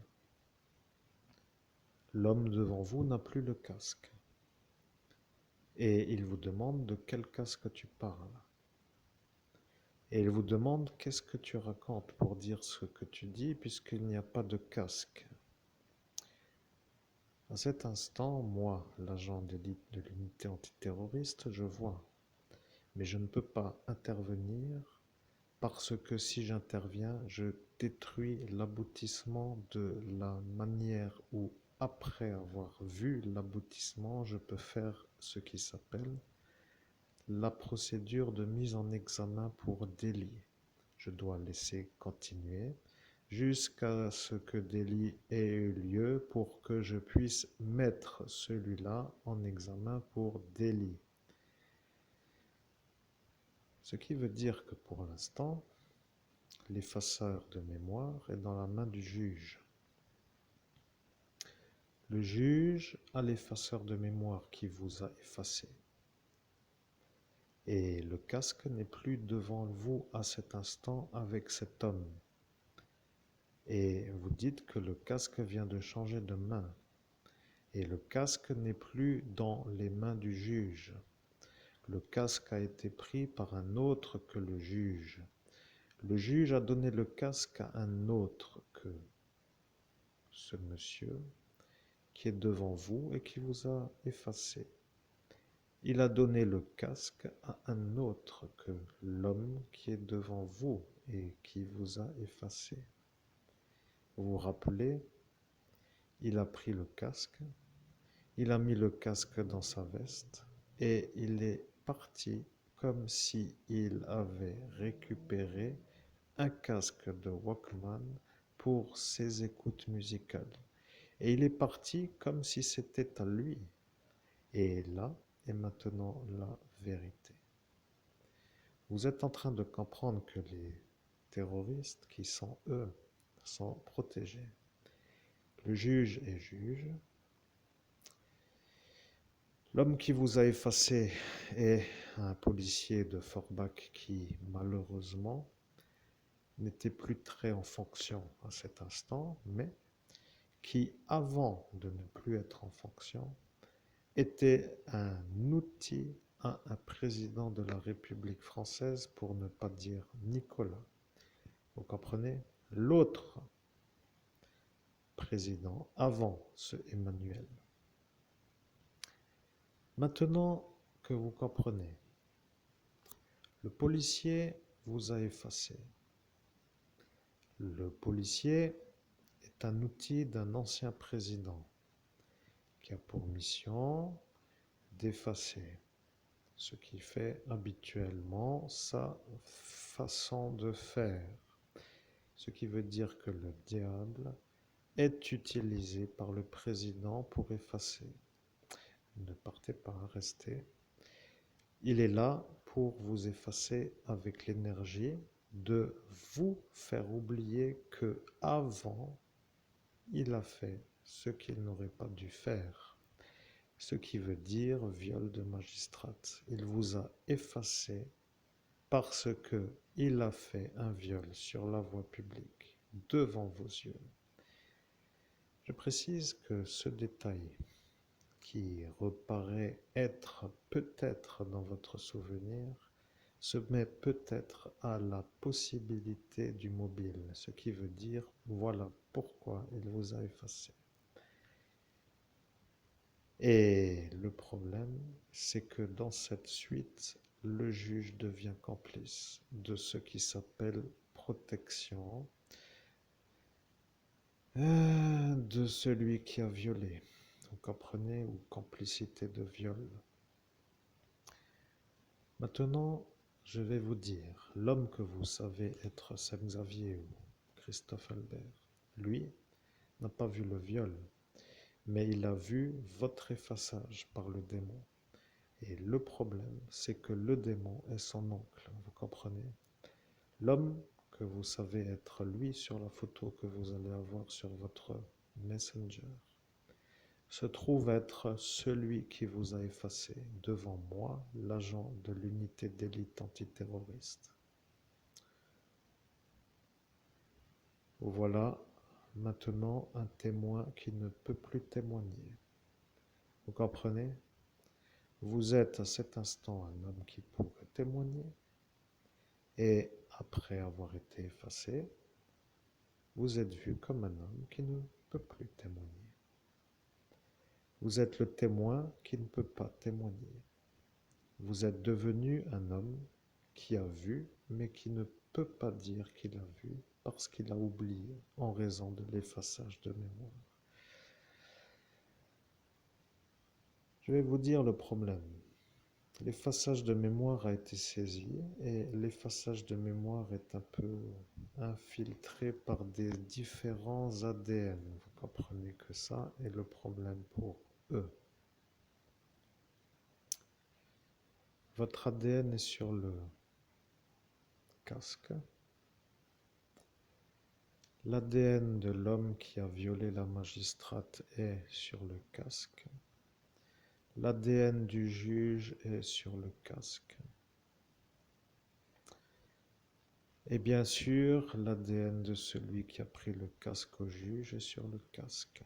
L'homme devant vous n'a plus le casque. Et il vous demande de quel casque tu parles. Et il vous demande qu'est-ce que tu racontes pour dire ce que tu dis puisqu'il n'y a pas de casque. À cet instant, moi, l'agent d'élite de l'unité antiterroriste, je vois. Mais je ne peux pas intervenir parce que si j'interviens, je détruis l'aboutissement de la manière où, après avoir vu l'aboutissement, je peux faire ce qui s'appelle la procédure de mise en examen pour délit. Je dois laisser continuer jusqu'à ce que délit ait eu lieu pour que je puisse mettre celui-là en examen pour délit. Ce qui veut dire que pour l'instant, l'effaceur de mémoire est dans la main du juge. Le juge a l'effaceur de mémoire qui vous a effacé. Et le casque n'est plus devant vous à cet instant avec cet homme. Et vous dites que le casque vient de changer de main. Et le casque n'est plus dans les mains du juge. Le casque a été pris par un autre que le juge. Le juge a donné le casque à un autre que ce monsieur qui est devant vous et qui vous a effacé. Il a donné le casque à un autre que l'homme qui est devant vous et qui vous a effacé. Vous vous rappelez, il a pris le casque, il a mis le casque dans sa veste et il est parti comme si il avait récupéré un casque de Walkman pour ses écoutes musicales. Et il est parti comme si c'était à lui. Et là est maintenant la vérité. Vous êtes en train de comprendre que les terroristes, qui sont eux, sont protégés. Le juge est juge. L'homme qui vous a effacé est un policier de Forbach qui, malheureusement, n'était plus très en fonction à cet instant, mais qui, avant de ne plus être en fonction, était un outil à un président de la République française, pour ne pas dire Nicolas. Vous comprenez? L'autre président avant ce Emmanuel. Maintenant que vous comprenez, le policier vous a effacé. Le policier est un outil d'un ancien président qui a pour mission d'effacer ce qui fait habituellement sa façon de faire. Ce qui veut dire que le diable est utilisé par le président pour effacer. Ne partez pas, restez. Il est là pour vous effacer avec l'énergie de vous faire oublier que avant il a fait ce qu'il n'aurait pas dû faire. Ce qui veut dire viol de magistrate. Il vous a effacé parce que il a fait un viol sur la voie publique devant vos yeux. Je précise que ce détail qui reparaît être peut-être dans votre souvenir se met peut-être à la possibilité du mobile, ce qui veut dire voilà pourquoi il vous a effacé. Et le problème, c'est que dans cette suite, le juge devient complice de ce qui s'appelle protection de celui qui a violé. Vous comprenez? Ou complicité de viol. Maintenant, je vais vous dire, l'homme que vous savez être Saint-Xavier ou Christophe Albert, lui, n'a pas vu le viol, mais il a vu votre effaçage par le démon. Et le problème, c'est que le démon est son oncle, vous comprenez? L'homme que vous savez être lui sur la photo que vous allez avoir sur votre Messenger se trouve être celui qui vous a effacé devant moi, l'agent de l'unité d'élite antiterroriste. Voilà maintenant un témoin qui ne peut plus témoigner. Vous comprenez? Vous êtes à cet instant un homme qui pourrait témoigner, et après avoir été effacé, vous êtes vu comme un homme qui ne peut plus témoigner. Vous êtes le témoin qui ne peut pas témoigner. Vous êtes devenu un homme qui a vu, mais qui ne peut pas dire qu'il a vu parce qu'il a oublié en raison de l'effaçage de mémoire. Je vais vous dire le problème. L'effaçage de mémoire a été saisi et l'effaçage de mémoire est un peu infiltré par des différents ADN. Vous comprenez que ça est le problème pour eux. Votre ADN est sur le casque. L'ADN de l'homme qui a violé la magistrate est sur le casque. L'ADN du juge est sur le casque. Et bien sûr, l'ADN de celui qui a pris le casque au juge est sur le casque.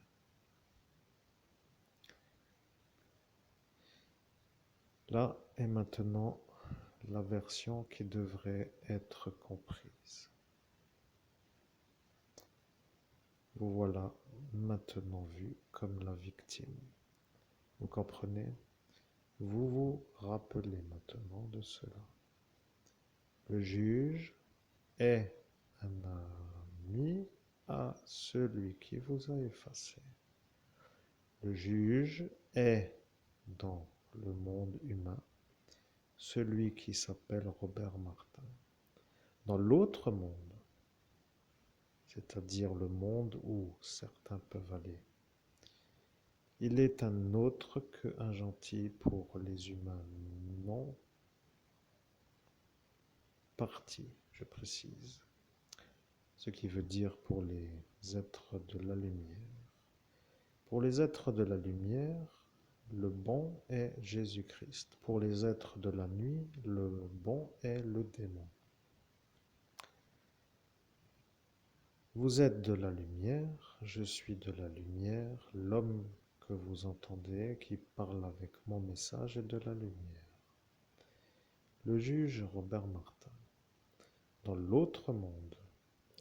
Là est maintenant la version qui devrait être comprise. Vous voilà maintenant vu comme la victime. Vous comprenez? Vous vous rappelez maintenant de cela. Le juge est un ami à celui qui vous a effacé. Le juge est dans le monde humain celui qui s'appelle Robert Martin. Dans l'autre monde, c'est-à-dire le monde où certains peuvent aller, il est un autre qu'un gentil pour les humains non partis, je précise. Ce qui veut dire pour les êtres de la lumière. Pour les êtres de la lumière, le bon est Jésus-Christ. Pour les êtres de la nuit, le bon est le démon. Vous êtes de la lumière, je suis de la lumière, l'homme que vous entendez qui parle avec mon message est de la lumière. Le juge Robert Martin, dans l'autre monde,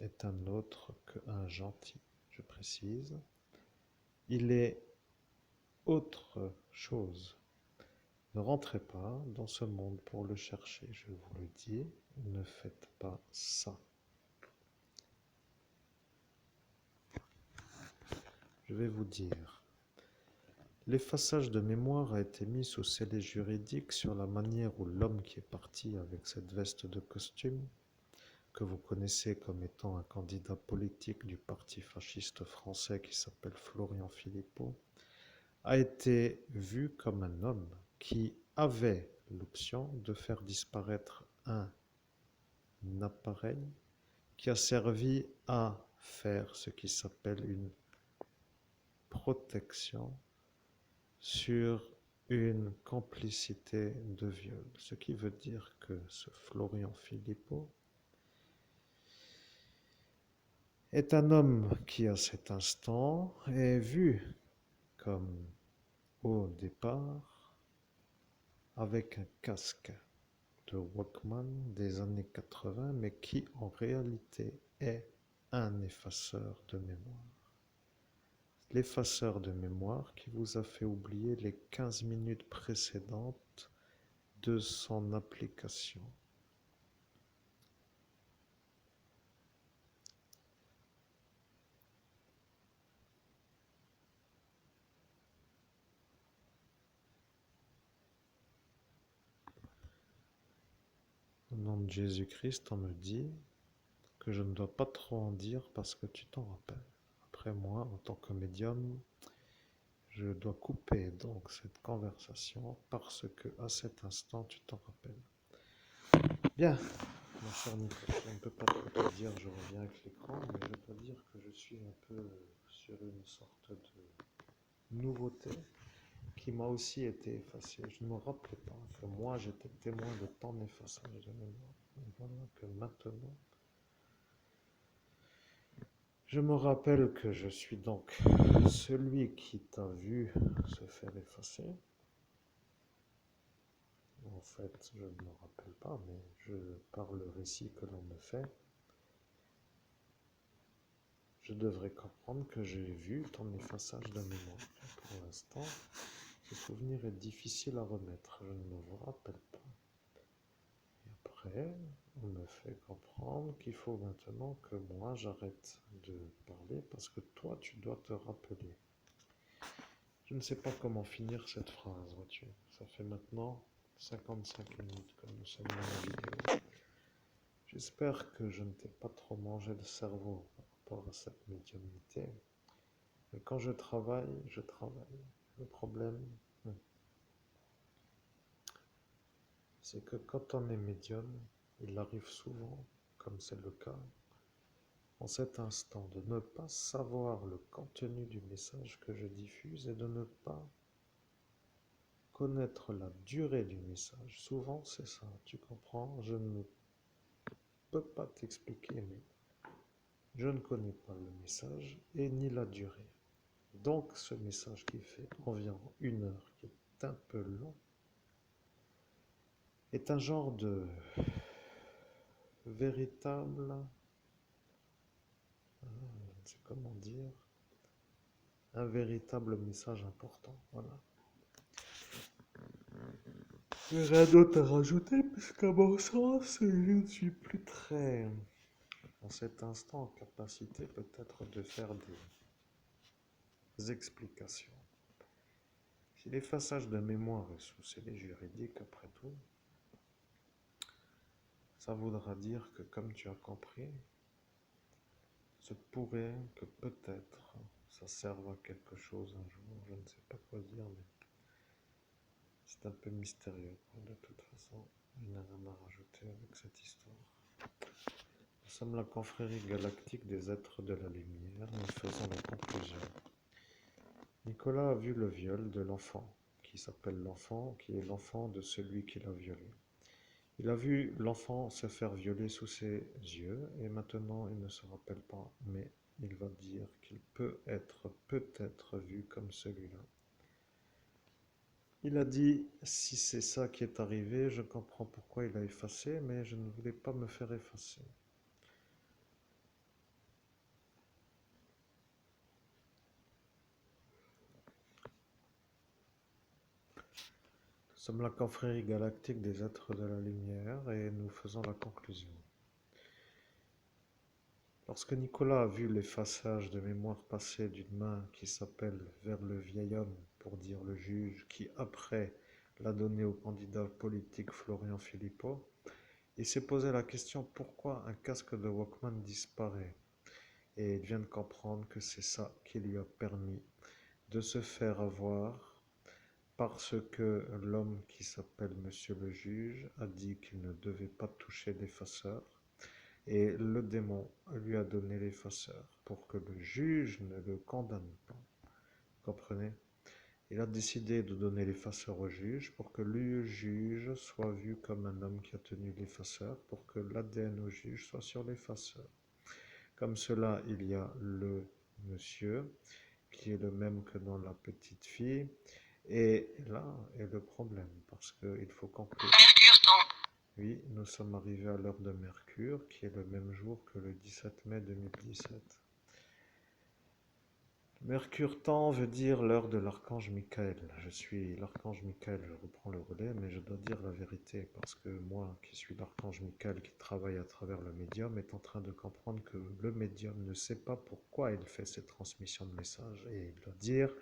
est un autre qu'un gentil, je précise. Il est autre chose. Ne rentrez pas dans ce monde pour le chercher, je vous le dis, ne faites pas ça. Je vais vous dire. L'effaçage de mémoire a été mis sous scellé juridique sur la manière où l'homme qui est parti avec cette veste de costume, que vous connaissez comme étant un candidat politique du parti fasciste français qui s'appelle Florian Philippot, a été vu comme un homme qui avait l'option de faire disparaître un appareil qui a servi à faire ce qui s'appelle une protection sur une complicité de viol. Ce qui veut dire que ce Florian Philippot est un homme qui, à cet instant, est vu comme, au départ, avec un casque de Walkman des années 80, mais qui, en réalité, est un effaceur de mémoire. L'effaceur de mémoire qui vous a fait oublier les 15 minutes précédentes de son application. Au nom de Jésus-Christ, on me dit que je ne dois pas trop en dire parce que tu t'en rappelles. Après moi, en tant que médium, je dois couper donc cette conversation parce que à cet instant, tu t'en rappelles. Bien, mon cher Nicolas, je ne peux pas te dire, je reviens avec l'écran, mais je dois dire que je suis un peu sur une sorte de nouveauté qui m'a aussi été effacée. Je ne me rappelais pas que moi j'étais témoin de tant d'effaçage de mémoire. Et voilà que maintenant, Je me rappelle que je suis donc celui qui t'a vu se faire effacer. En fait, je ne me rappelle pas, mais je parle le récit que l'on me fait. Je devrais comprendre que j'ai vu ton effaçage de mémoire. Pour l'instant, ce souvenir est difficile à remettre. Je ne me rappelle pas. Et après, on me fait comprendre qu'il faut maintenant que moi j'arrête de parler parce que toi, tu dois te rappeler. Je ne sais pas comment finir cette phrase, vois-tu. Ça fait maintenant 55 minutes que nous sommes dans la vidéo. J'espère que je ne t'ai pas trop mangé le cerveau par rapport à cette médiumnité. Mais quand je travaille, je travaille. Le problème, c'est que quand on est médium, il arrive souvent, comme c'est le cas, en cet instant, de ne pas savoir le contenu du message que je diffuse et de ne pas connaître la durée du message. Souvent, c'est ça, tu comprends? Je ne peux pas t'expliquer, mais je ne connais pas le message et ni la durée. Donc, ce message qui fait environ 1 heure, qui est un peu long, est un genre de véritable, je ne sais comment dire, un véritable message important. Voilà. J'ai rien d'autre à rajouter, puisqu'à mon sens, je ne suis plus très, en cet instant, en capacité peut-être de faire des explications. Si l'effaçage de mémoire est sous scellé juridique, après tout, ça voudra dire que, comme tu as compris, se pourrait que peut-être ça serve à quelque chose un jour. Je ne sais pas quoi dire, mais c'est un peu mystérieux. De toute façon, je n'ai rien à rajouter avec cette histoire. Nous sommes la confrérie galactique des êtres de la lumière. Nous faisons la conclusion. Nicolas a vu le viol de l'enfant, qui s'appelle l'enfant, qui est l'enfant de celui qui l'a violé. Il a vu l'enfant se faire violer sous ses yeux, et maintenant il ne se rappelle pas, mais il va dire qu'il peut être peut-être vu comme celui-là. Il a dit, si c'est ça qui est arrivé, je comprends pourquoi il a effacé, mais je ne voulais pas me faire effacer. Nous sommes la confrérie galactique des êtres de la lumière et nous faisons la conclusion. Lorsque Nicolas a vu l'effaçage de mémoire passer d'une main qui s'appelle vers le vieil homme, pour dire le juge, qui après l'a donné au candidat politique Florian Philippot, il s'est posé la question pourquoi un casque de Walkman disparaît. Et il vient de comprendre que c'est ça qui lui a permis de se faire avoir parce que l'homme qui s'appelle Monsieur le juge a dit qu'il ne devait pas toucher l'effaceur. Et le démon lui a donné l'effaceur pour que le juge ne le condamne pas. Vous comprenez? Il a décidé de donner l'effaceur au juge pour que le juge soit vu comme un homme qui a tenu l'effaceur, pour que l'ADN au juge soit sur l'effaceur. Comme cela, il y a le monsieur qui est le même que dans la petite fille. Et là est le problème, parce qu'il faut conclure. Oui, nous sommes arrivés à l'heure de Mercure, qui est le même jour que le 17 mai 2017. Mercure temps veut dire l'heure de l'archange Michael. Je suis l'archange Michael, je reprends le relais, mais je dois dire la vérité, parce que moi, qui suis l'archange Michael, qui travaille à travers le médium, est en train de comprendre que le médium ne sait pas pourquoi il fait cette transmission de messages, et il doit dire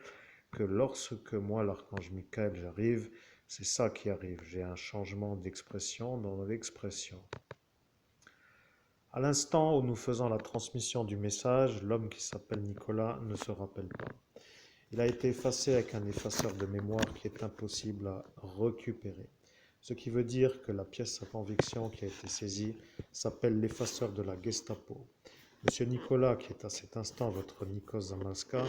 que lorsque moi, l'archange Michael, j'arrive, c'est ça qui arrive. J'ai un changement d'expression dans l'expression. À l'instant où nous faisons la transmission du message, l'homme qui s'appelle Nicolas ne se rappelle pas. Il a été effacé avec un effaceur de mémoire qui est impossible à récupérer. Ce qui veut dire que la pièce à conviction qui a été saisie s'appelle l'effaceur de la Gestapo. Monsieur Nicolas, qui est à cet instant votre Nikos Zamaska,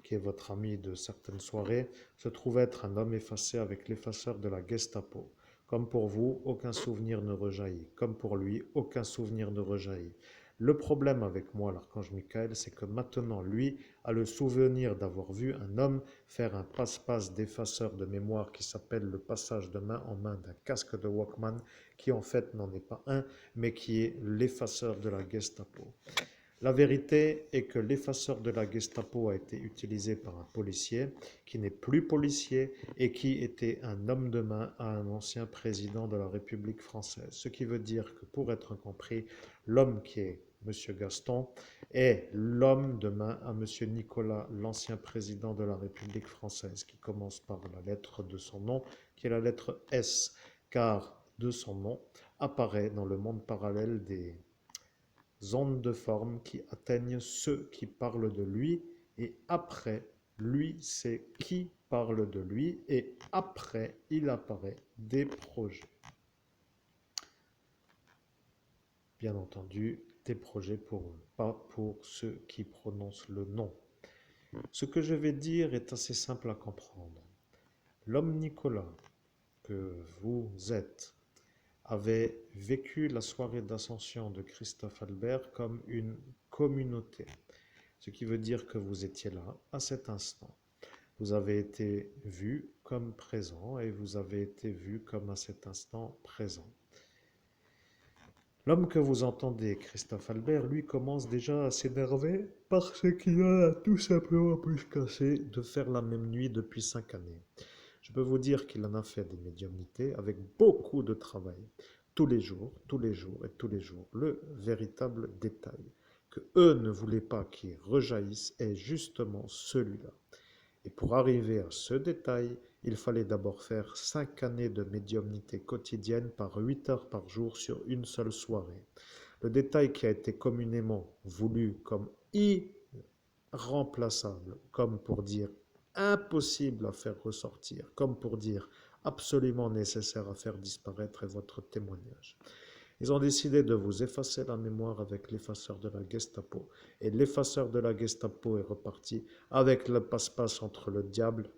qui est votre ami de certaines soirées, se trouve être un homme effacé avec l'effaceur de la Gestapo. Comme pour vous, aucun souvenir ne rejaillit. Comme pour lui, aucun souvenir ne rejaillit. Le problème avec moi, l'archange Michael, c'est que maintenant, lui a le souvenir d'avoir vu un homme faire un passe-passe d'effaceur de mémoire qui s'appelle le passage de main en main d'un casque de Walkman, qui en fait n'en est pas un, mais qui est l'effaceur de la Gestapo. La vérité est que l'effaceur de la Gestapo a été utilisé par un policier qui n'est plus policier et qui était un homme de main à un ancien président de la République française. Ce qui veut dire que, pour être compris, l'homme qui est M. Gaston est l'homme de main à M. Nicolas, l'ancien président de la République française, qui commence par la lettre de son nom, qui est la lettre S, car de son nom apparaît dans le monde parallèle des ondes de forme qui atteignent ceux qui parlent de lui, et après, lui, c'est qui parle de lui, et après, il apparaît des projets. Bien entendu, des projets pour eux, pas pour ceux qui prononcent le nom. Ce que je vais dire est assez simple à comprendre. L'homme Nicolas que vous êtes avait vécu la soirée d'ascension de Christophe Albert comme une communauté. Ce qui veut dire que vous étiez là à cet instant. Vous avez été vu comme présent et vous avez été vu comme à cet instant présent. L'homme que vous entendez, Christophe Albert, lui commence déjà à s'énerver parce qu'il a tout simplement pu se casser de faire la même nuit depuis 5 années. Je peux vous dire qu'il en a fait des médiumnités avec beaucoup de travail, tous les jours et tous les jours. Le véritable détail que eux ne voulaient pas qu'il rejaillisse est justement celui-là. Et pour arriver à ce détail, il fallait d'abord faire 5 années de médiumnité quotidienne par 8 heures par jour sur une seule soirée. Le détail qui a été communément voulu comme irremplaçable, comme pour dire impossible à faire ressortir, comme pour dire absolument nécessaire à faire disparaître, est votre témoignage. Ils ont décidé de vous effacer la mémoire avec l'effaceur de la Gestapo. Et l'effaceur de la Gestapo est reparti avec le passe-passe entre le diable,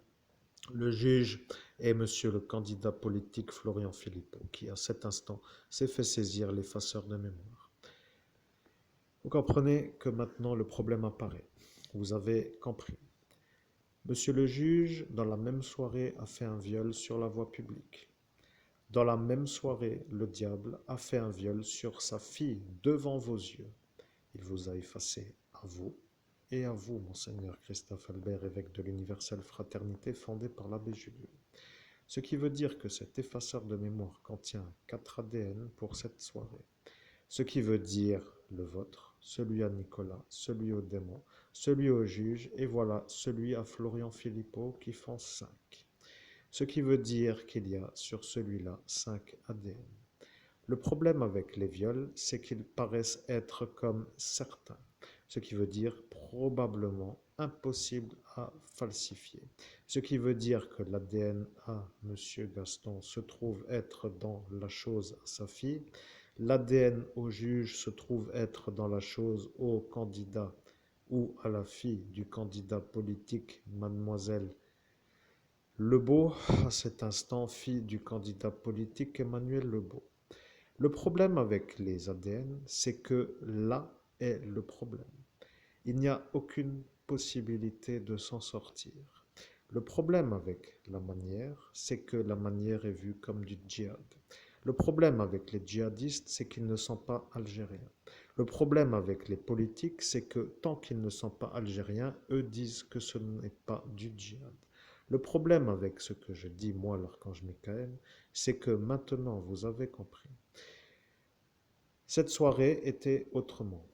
le juge et monsieur le candidat politique Florian Philippot, qui à cet instant s'est fait saisir l'effaceur de mémoire. Vous comprenez que maintenant le problème apparaît. Vous avez compris. Monsieur le juge, dans la même soirée, a fait un viol sur la voie publique. Dans la même soirée, le diable a fait un viol sur sa fille devant vos yeux. Il vous a effacé à vous et à vous, Monseigneur Christophe Albert, évêque de l'universelle fraternité fondée par l'abbé Julieu. Ce qui veut dire que cet effaceur de mémoire contient 4 ADN pour cette soirée. Ce qui veut dire le vôtre, celui à Nicolas, celui au démon, celui au juge, et voilà celui à Florian Philippot qui font 5. Ce qui veut dire qu'il y a sur celui-là 5 ADN. Le problème avec les viols, c'est qu'ils paraissent être comme certains, ce qui veut dire probablement impossible à falsifier. Ce qui veut dire que l'ADN à M. Gaston se trouve être dans la chose à sa fille, l'ADN au juge se trouve être dans la chose au candidat ou à la fille du candidat politique, mademoiselle Lebeau, à cet instant fille du candidat politique Emmanuel Lebeau. Le problème avec les ADN, c'est que là est le problème. Il n'y a aucune possibilité de s'en sortir. Le problème avec la manière, c'est que la manière est vue comme du djihad. Le problème avec les djihadistes, c'est qu'ils ne sont pas algériens. Le problème avec les politiques, c'est que tant qu'ils ne sont pas algériens, eux disent que ce n'est pas du djihad. Le problème avec ce que je dis, moi, l'archange Michael, c'est que maintenant vous avez compris. Cette soirée était autrement.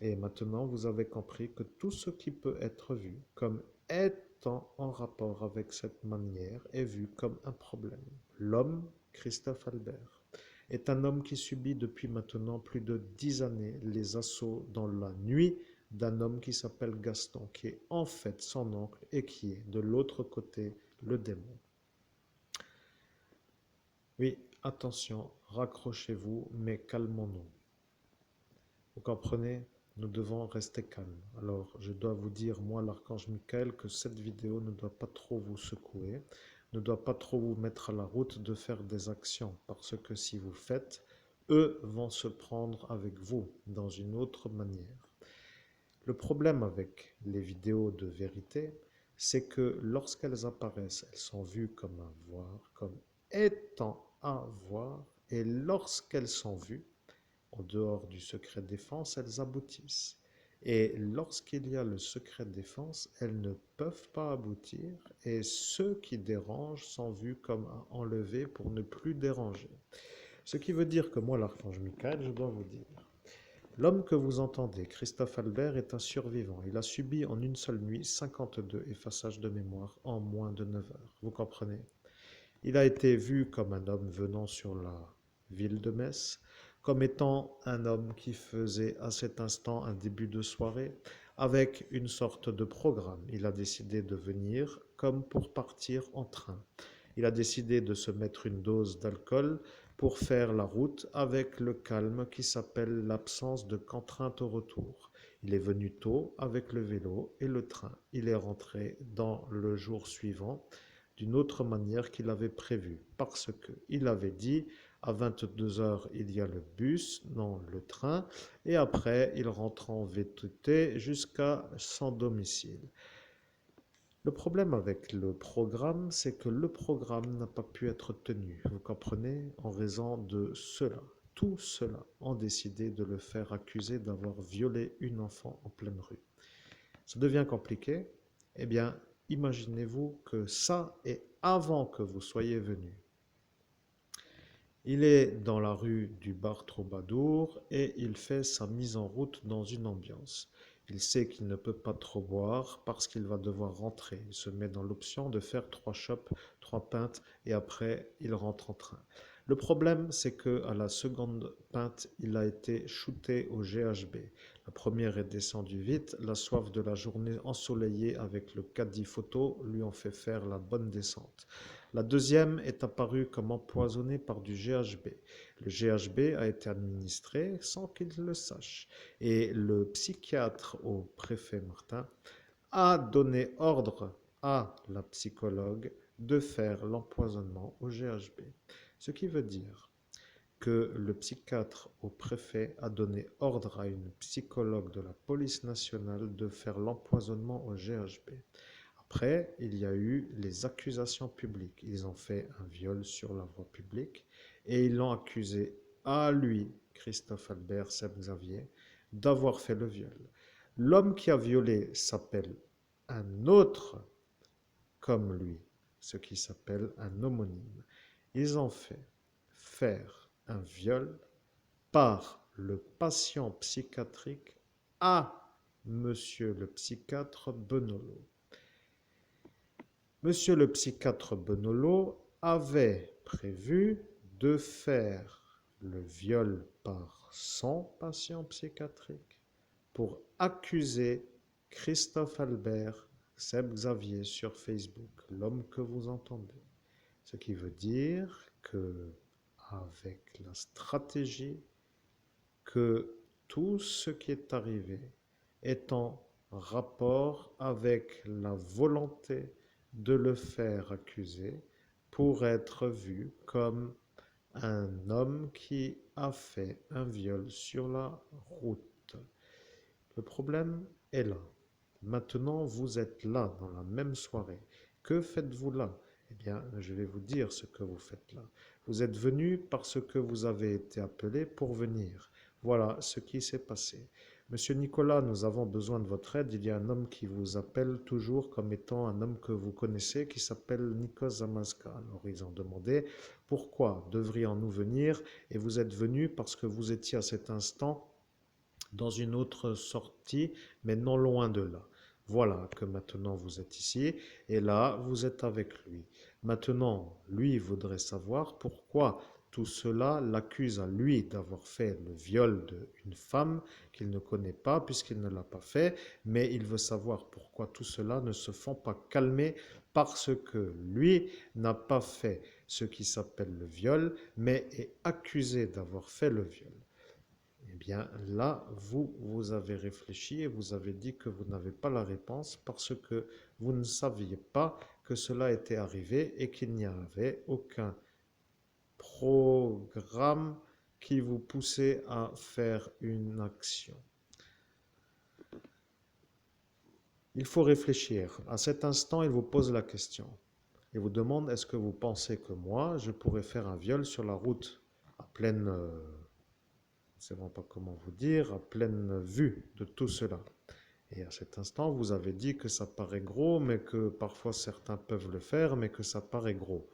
Et maintenant, vous avez compris que tout ce qui peut être vu comme étant en rapport avec cette manière est vu comme un problème. L'homme, Christophe Albert, est un homme qui subit depuis maintenant plus de 10 années les assauts dans la nuit d'un homme qui s'appelle Gaston, qui est en fait son oncle et qui est de l'autre côté le démon. Oui, attention, raccrochez-vous, mais calmons-nous. Vous comprenez? Nous devons rester calmes. Alors, je dois vous dire, moi, l'archange Michael, que cette vidéo ne doit pas trop vous secouer, ne doit pas trop vous mettre à la route de faire des actions, parce que si vous faites, eux vont se prendre avec vous dans une autre manière. Le problème avec les vidéos de vérité, c'est que lorsqu'elles apparaissent, elles sont vues comme à voir, comme étant à voir, et lorsqu'elles sont vues, en dehors du secret défense, elles aboutissent. Et lorsqu'il y a le secret défense, elles ne peuvent pas aboutir, et ceux qui dérangent sont vus comme à enlever pour ne plus déranger. Ce qui veut dire que moi, l'archange Michael, je dois vous dire, l'homme que vous entendez, Christophe Albert, est un survivant. Il a subi en une seule nuit 52 effaçages de mémoire en moins de 9 heures. Vous comprenez? Il a été vu comme un homme venant sur la ville de Metz, comme étant un homme qui faisait à cet instant un début de soirée avec une sorte de programme. Il a décidé de venir comme pour partir en train. Il a décidé de se mettre une dose d'alcool pour faire la route avec le calme qui s'appelle l'absence de contrainte au retour. Il est venu tôt avec le vélo et le train. Il est rentré dans le jour suivant d'une autre manière qu'il avait prévu, parce qu'il avait dit à 22 heures il y a le bus, non le train, et après il rentre en VTT jusqu'à son domicile. Le problème avec le programme, c'est que le programme n'a pas pu être tenu, vous comprenez, en raison de cela. Tous ceux-là ont décidé de le faire accuser d'avoir violé une enfant en pleine rue. Ça devient compliqué. Eh bien, imaginez-vous que ça est avant que vous soyez venu. Il est dans la rue du Bar Troubadour et il fait sa mise en route dans une ambiance. Il sait qu'il ne peut pas trop boire parce qu'il va devoir rentrer. Il se met dans l'option de faire 3 chopes, 3 pintes et après il rentre en train. Le problème, c'est que à la seconde pinte, il a été shooté au GHB. La première est descendue vite. La soif de la journée ensoleillée avec le caddie photo lui ont fait faire la bonne descente. La deuxième est apparue comme empoisonnée par du GHB. Le GHB a été administré sans qu'il le sache. Et le psychiatre au préfet Martin a donné ordre à la psychologue de faire l'empoisonnement au GHB. Ce qui veut dire que le psychiatre au préfet a donné ordre à une psychologue de la police nationale de faire l'empoisonnement au GHB. Après, il y a eu les accusations publiques. Ils ont fait un viol sur la voie publique et ils l'ont accusé à lui, Christophe Albert Seb Xavier, d'avoir fait le viol. L'homme qui a violé s'appelle un autre comme lui, ce qui s'appelle un homonyme. Ils ont fait faire un viol par le patient psychiatrique à monsieur le psychiatre Benolo. Monsieur le psychiatre Benolo avait prévu de faire le viol par son patient psychiatrique pour accuser Christophe Albert Seb Xavier sur Facebook, l'homme que vous entendez. Ce qui veut dire que, avec la stratégie, que tout ce qui est arrivé est en rapport avec la volonté de le faire accuser pour être vu comme un homme qui a fait un viol sur la route. Le problème est là. Maintenant, vous êtes là dans la même soirée. Que faites-vous là? Eh bien, je vais vous dire ce que vous faites là. Vous êtes venu parce que vous avez été appelé pour venir. Voilà ce qui s'est passé. Monsieur Nicolas, nous avons besoin de votre aide. Il y a un homme qui vous appelle toujours comme étant un homme que vous connaissez, qui s'appelle Nikos Zamaska. Alors, ils ont demandé pourquoi devrions-nous venir? Et vous êtes venu parce que vous étiez à cet instant dans une autre sortie, mais non loin de là. Voilà que maintenant vous êtes ici, et là vous êtes avec lui. Maintenant, lui voudrait savoir pourquoi tout cela l'accuse à lui d'avoir fait le viol d'une femme qu'il ne connaît pas puisqu'il ne l'a pas fait, mais il veut savoir pourquoi tout cela ne se font pas calmer parce que lui n'a pas fait ce qui s'appelle le viol, mais est accusé d'avoir fait le viol. Eh bien, là, vous avez réfléchi et vous avez dit que vous n'avez pas la réponse parce que vous ne saviez pas que cela était arrivé et qu'il n'y avait aucun programme qui vous poussait à faire une action. Il faut réfléchir. À cet instant, il vous pose la question. Il vous demande, est-ce que vous pensez que moi, je pourrais faire un viol sur la route à pleine, je ne sais même pas comment vous dire, à pleine vue de tout cela. Et à cet instant, vous avez dit que ça paraît gros, mais que parfois certains peuvent le faire, mais que ça paraît gros.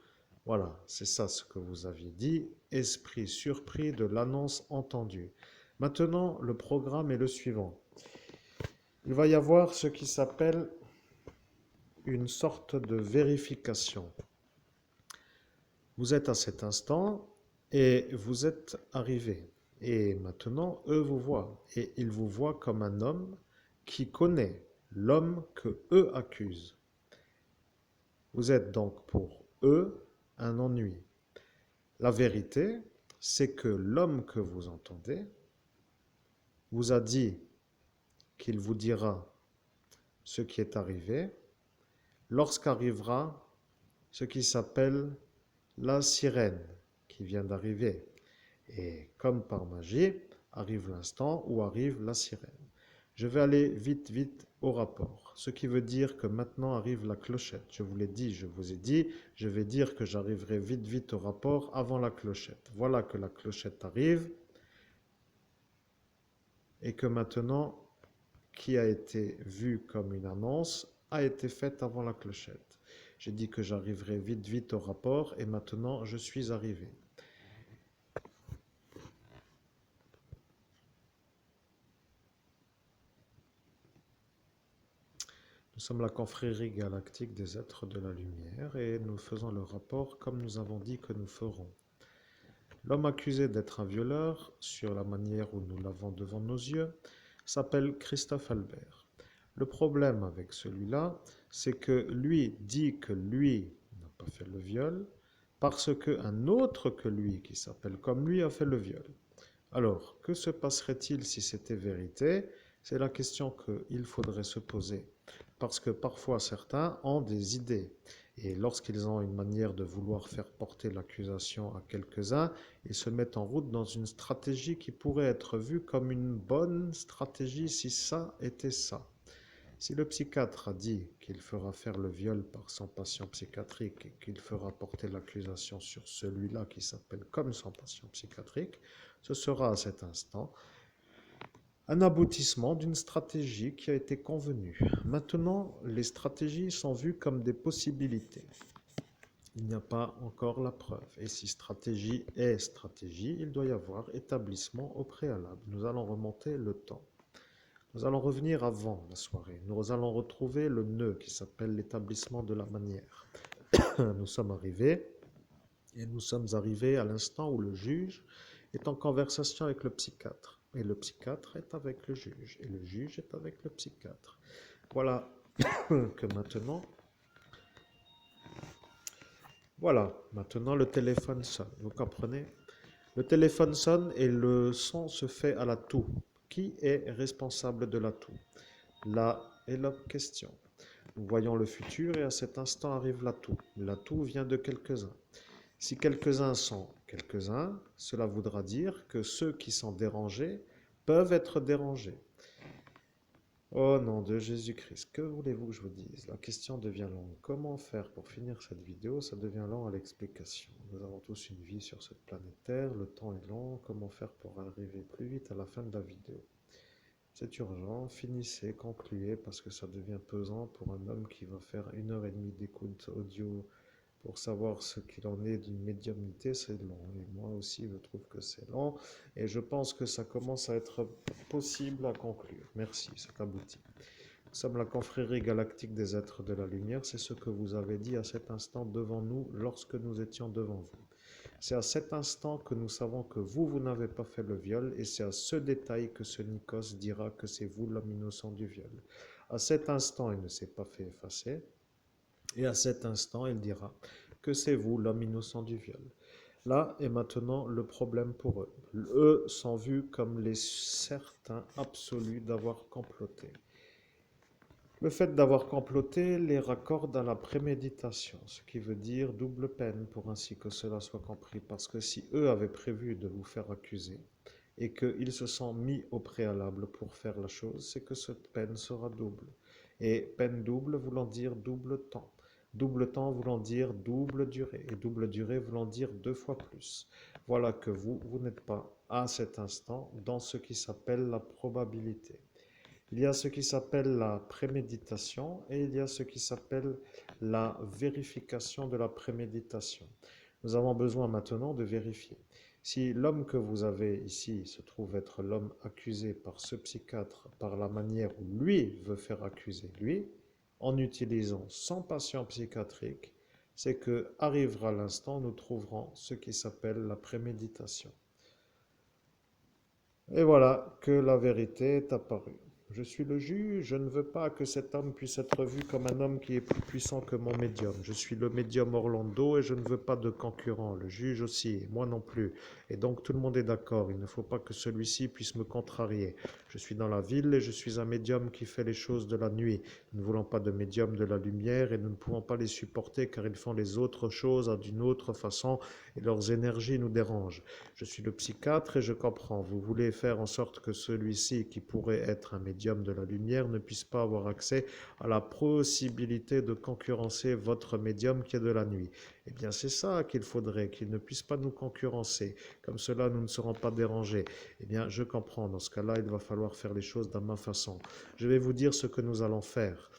Voilà, c'est ça ce que vous aviez dit. Esprit surpris de l'annonce entendue. Maintenant, le programme est le suivant. Il va y avoir ce qui s'appelle une sorte de vérification. Vous êtes à cet instant et vous êtes arrivé. Et maintenant, eux vous voient. Et ils vous voient comme un homme qui connaît l'homme que eux accusent. Vous êtes donc pour eux un ennui. La vérité, c'est que l'homme que vous entendez vous a dit qu'il vous dira ce qui est arrivé lorsqu'arrivera ce qui s'appelle la sirène qui vient d'arriver. Et comme par magie, arrive l'instant où arrive la sirène. Je vais aller vite, vite au rapport. Ce qui veut dire que maintenant arrive la clochette. Je vous l'ai dit, je vous ai dit, je vais dire que j'arriverai vite, vite au rapport avant la clochette. Voilà que la clochette arrive. Et que maintenant, qui a été vu comme une annonce, a été faite avant la clochette. J'ai dit que j'arriverai vite, vite au rapport et maintenant je suis arrivé. Nous sommes la confrérie galactique des êtres de la lumière et nous faisons le rapport comme nous avons dit que nous ferons. L'homme accusé d'être un violeur, sur la manière où nous l'avons devant nos yeux, s'appelle Christophe Albert. Le problème avec celui-là, c'est que lui dit que lui n'a pas fait le viol parce qu'un autre que lui, qui s'appelle comme lui, a fait le viol. Alors, que se passerait-il si c'était vérité? C'est la question qu'il faudrait se poser. Parce que parfois certains ont des idées. Et lorsqu'ils ont une manière de vouloir faire porter l'accusation à quelques-uns, ils se mettent en route dans une stratégie qui pourrait être vue comme une bonne stratégie si ça était ça. Si le psychiatre a dit qu'il fera faire le viol par son patient psychiatrique et qu'il fera porter l'accusation sur celui-là qui s'appelle comme son patient psychiatrique, ce sera à cet instant un aboutissement d'une stratégie qui a été convenue. Maintenant, les stratégies sont vues comme des possibilités. Il n'y a pas encore la preuve. Et si stratégie est stratégie, il doit y avoir établissement au préalable. Nous allons remonter le temps. Nous allons revenir avant la soirée. Nous allons retrouver le nœud qui s'appelle l'établissement de la manière. Nous sommes arrivés à l'instant où le juge est en conversation avec le psychiatre. Et le psychiatre est avec le juge. Et le juge est avec le psychiatre. Voilà que maintenant... Voilà, maintenant le téléphone sonne. Vous comprenez? Le téléphone sonne et le son se fait à la toux. Qui est responsable de la toux? Là est la question. Nous voyons le futur et à cet instant arrive la toux. La toux vient de quelques-uns. Si quelques-uns sont quelques-uns, cela voudra dire que ceux qui sont dérangés peuvent être dérangés. Au nom de Jésus-Christ, que voulez-vous que je vous dise? La question devient longue. Comment faire pour finir cette vidéo? Ça devient long à l'explication. Nous avons tous une vie sur cette planète Terre, le temps est long. Comment faire pour arriver plus vite à la fin de la vidéo? C'est urgent, finissez, concluez, parce que ça devient pesant pour un homme qui va faire 1 heure et demie d'écoute audio pour savoir ce qu'il en est d'une médiumnité, c'est long. Et moi aussi, je trouve que c'est long. Et je pense que ça commence à être possible à conclure. Merci, c'est abouti. Nous sommes la confrérie galactique des êtres de la lumière. C'est ce que vous avez dit à cet instant devant nous lorsque nous étions devant vous. C'est à cet instant que nous savons que vous n'avez pas fait le viol, et c'est à ce détail que ce Nikos dira que c'est vous l'homme innocent du viol. À cet instant, il ne s'est pas fait effacer, et à cet instant, il dira que c'est vous l'homme innocent du viol. Là est maintenant le problème pour eux. Eux sont vus comme les certains absolus d'avoir comploté. Le fait d'avoir comploté les raccorde à la préméditation, ce qui veut dire double peine pour ainsi que cela soit compris, parce que si eux avaient prévu de vous faire accuser et qu'ils se sont mis au préalable pour faire la chose, c'est que cette peine sera double. Et peine double voulant dire double temps. Double temps voulant dire double durée. Et double durée voulant dire deux fois plus. Voilà que vous n'êtes pas à cet instant dans ce qui s'appelle la probabilité. Il y a ce qui s'appelle la préméditation et il y a ce qui s'appelle la vérification de la préméditation. Nous avons besoin maintenant de vérifier. Si l'homme que vous avez ici se trouve être l'homme accusé par ce psychiatre par la manière où lui veut faire accuser lui, en utilisant son patient psychiatrique, c'est que arrivera l'instant où nous trouverons ce qui s'appelle la préméditation. Et voilà que la vérité est apparue. Je suis le juge, je ne veux pas que cet homme puisse être vu comme un homme qui est plus puissant que mon médium. Je suis le médium Orlando et je ne veux pas de concurrent. Le juge aussi, et moi non plus. Et donc tout le monde est d'accord, il ne faut pas que celui-ci puisse me contrarier. Je suis dans la ville et je suis un médium qui fait les choses de la nuit. Nous ne voulons pas de médium de la lumière et nous ne pouvons pas les supporter car ils font les autres choses d'une autre façon et leurs énergies nous dérangent. Je suis le psychiatre et je comprends. Vous voulez faire en sorte que celui-ci, qui pourrait être un médium de la lumière, ne puisse pas avoir accès à la possibilité de concurrencer votre médium qui est de la nuit. Eh bien, c'est ça qu'il faudrait, qu'il ne puisse pas nous concurrencer. Comme cela, nous ne serons pas dérangés. Eh bien, je comprends. Dans ce cas-là, il va falloir faire les choses de ma façon. Je vais vous dire ce que nous allons faire.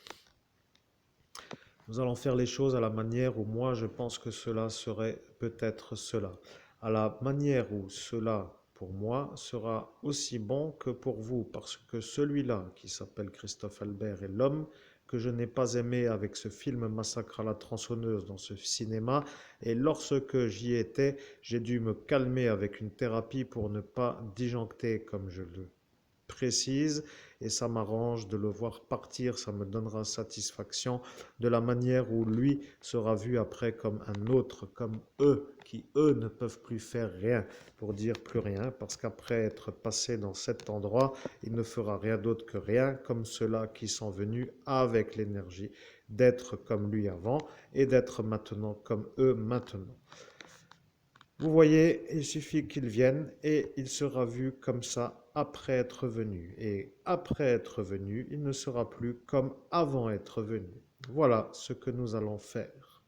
Nous allons faire les choses à la manière où moi je pense que cela serait peut-être cela. À la manière où cela, pour moi, sera aussi bon que pour vous, parce que celui-là, qui s'appelle Christophe Albert, est l'homme que je n'ai pas aimé avec ce film Massacre à la tronçonneuse dans ce cinéma, et lorsque j'y étais, j'ai dû me calmer avec une thérapie pour ne pas disjoncter comme je le précise, et ça m'arrange de le voir partir, ça me donnera satisfaction de la manière où lui sera vu après comme un autre, comme eux, qui eux ne peuvent plus faire rien, pour dire plus rien, parce qu'après être passé dans cet endroit, il ne fera rien d'autre que rien, comme ceux-là qui sont venus avec l'énergie d'être comme lui avant et d'être maintenant comme eux maintenant. Vous voyez, il suffit qu'il vienne et il sera vu comme ça après être venu. Et après être venu, il ne sera plus comme avant être venu. Voilà ce que nous allons faire.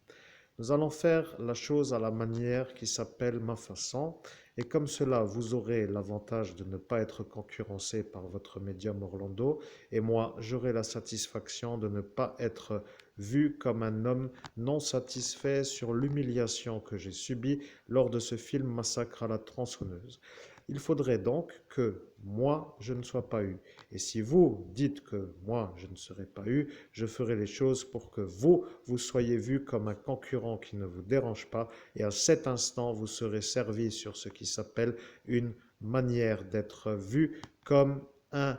Nous allons faire la chose à la manière qui s'appelle ma façon. Et comme cela, vous aurez l'avantage de ne pas être concurrencé par votre médium Orlando. Et moi, j'aurai la satisfaction de ne pas être vu comme un homme non satisfait sur l'humiliation que j'ai subie lors de ce film Massacre à la tronçonneuse. Il faudrait donc que moi, je ne sois pas eu. Et si vous dites que moi, je ne serai pas eu, je ferai les choses pour que vous soyez vu comme un concurrent qui ne vous dérange pas. Et à cet instant, vous serez servi sur ce qui s'appelle une manière d'être vu comme un,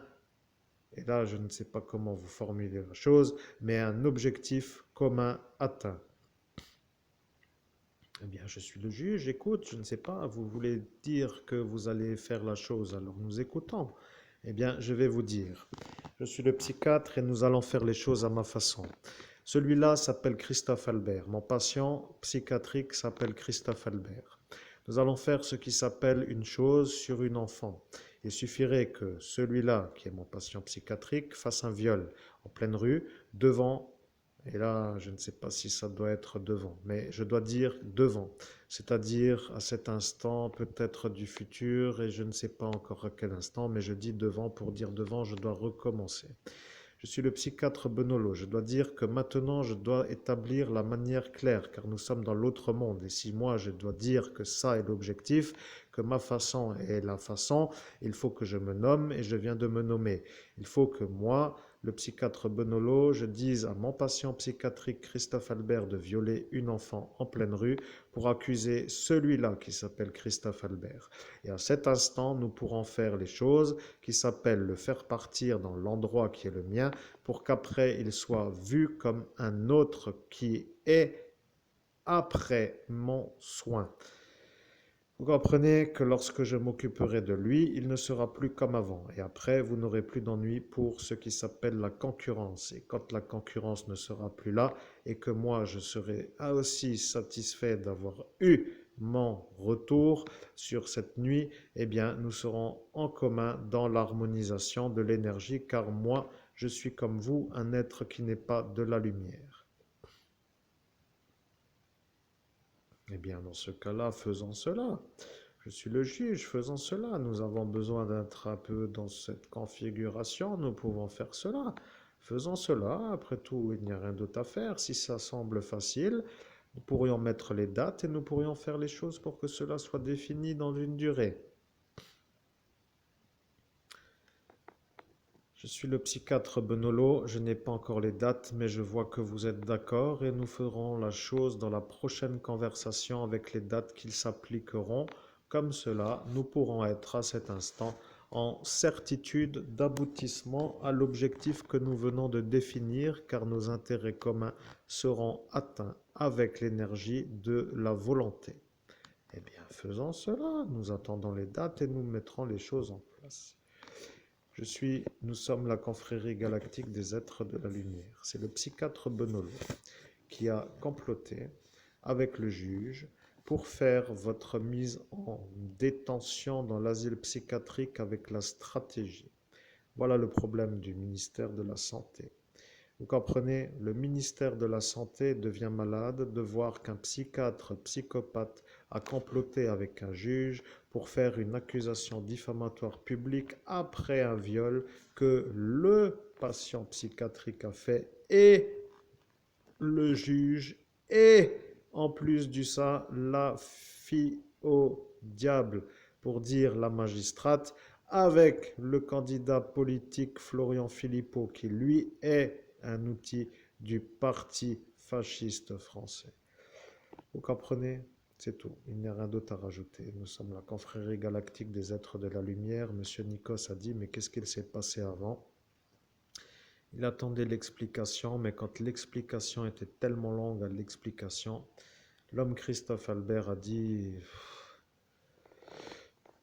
et là je ne sais pas comment vous formuler la chose, mais un objectif commun atteint. Eh bien, je suis le juge, j'écoute, je ne sais pas, vous voulez dire que vous allez faire la chose, alors nous écoutons. Eh bien, je vais vous dire, je suis le psychiatre et nous allons faire les choses à ma façon. Celui-là s'appelle Christophe Albert, mon patient psychiatrique s'appelle Christophe Albert. Nous allons faire ce qui s'appelle une chose sur une enfant. Il suffirait que celui-là, qui est mon patient psychiatrique, fasse un viol en pleine rue, devant. Et là, je ne sais pas si ça doit être devant, mais je dois dire devant, c'est-à-dire à cet instant, peut-être du futur, et je ne sais pas encore à quel instant, mais je dis devant pour dire devant, je dois recommencer. Je suis le psychiatre Benolo. Je dois dire que maintenant, je dois établir la manière claire, car nous sommes dans l'autre monde. Et si moi, je dois dire que ça est l'objectif, que ma façon est la façon, il faut que je me nomme et je viens de me nommer. Il faut que moi, le psychiatre Benolo, je dise à mon patient psychiatrique Christophe Albert de violer une enfant en pleine rue pour accuser celui-là qui s'appelle Christophe Albert. Et à cet instant, nous pourrons faire les choses qui s'appellent le faire partir dans l'endroit qui est le mien pour qu'après il soit vu comme un autre qui est après mon soin. Vous comprenez que lorsque je m'occuperai de lui, il ne sera plus comme avant. Et après, vous n'aurez plus d'ennui pour ce qui s'appelle la concurrence. Et quand la concurrence ne sera plus là et que moi, je serai aussi satisfait d'avoir eu mon retour sur cette nuit, eh bien, nous serons en commun dans l'harmonisation de l'énergie, car moi, je suis comme vous, un être qui n'est pas de la lumière. Eh bien, dans ce cas-là, faisons cela. Je suis le juge, faisons cela. Nous avons besoin d'être un peu dans cette configuration, nous pouvons faire cela. Faisons cela, après tout, il n'y a rien d'autre à faire. Si ça semble facile, nous pourrions mettre les dates et nous pourrions faire les choses pour que cela soit défini dans une durée. Je suis le psychiatre Benolo, je n'ai pas encore les dates, mais je vois que vous êtes d'accord et nous ferons la chose dans la prochaine conversation avec les dates qui s'appliqueront. Comme cela, nous pourrons être à cet instant en certitude d'aboutissement à l'objectif que nous venons de définir, car nos intérêts communs seront atteints avec l'énergie de la volonté. Eh bien, faisons cela, nous attendons les dates et nous mettrons les choses en place. Nous sommes la confrérie galactique des êtres de la lumière. C'est le psychiatre Benolo qui a comploté avec le juge pour faire votre mise en détention dans l'asile psychiatrique avec la stratégie. Voilà le problème du ministère de la Santé. Vous comprenez, le ministère de la Santé devient malade de voir qu'un psychiatre psychopathe a comploté avec un juge pour faire une accusation diffamatoire publique après un viol que le patient psychiatrique a fait et le juge et en plus de ça l'a fille au diable pour dire la magistrate avec le candidat politique Florian Philippot qui lui est un outil du parti fasciste français. Vous comprenez? C'est tout. Il n'y a rien d'autre à rajouter. Nous sommes la confrérie galactique des êtres de la lumière. Monsieur Nikos a dit, mais qu'est-ce qu'il s'est passé avant? Il attendait l'explication, mais quand l'explication était tellement longue à l'explication, l'homme Christophe Albert a dit,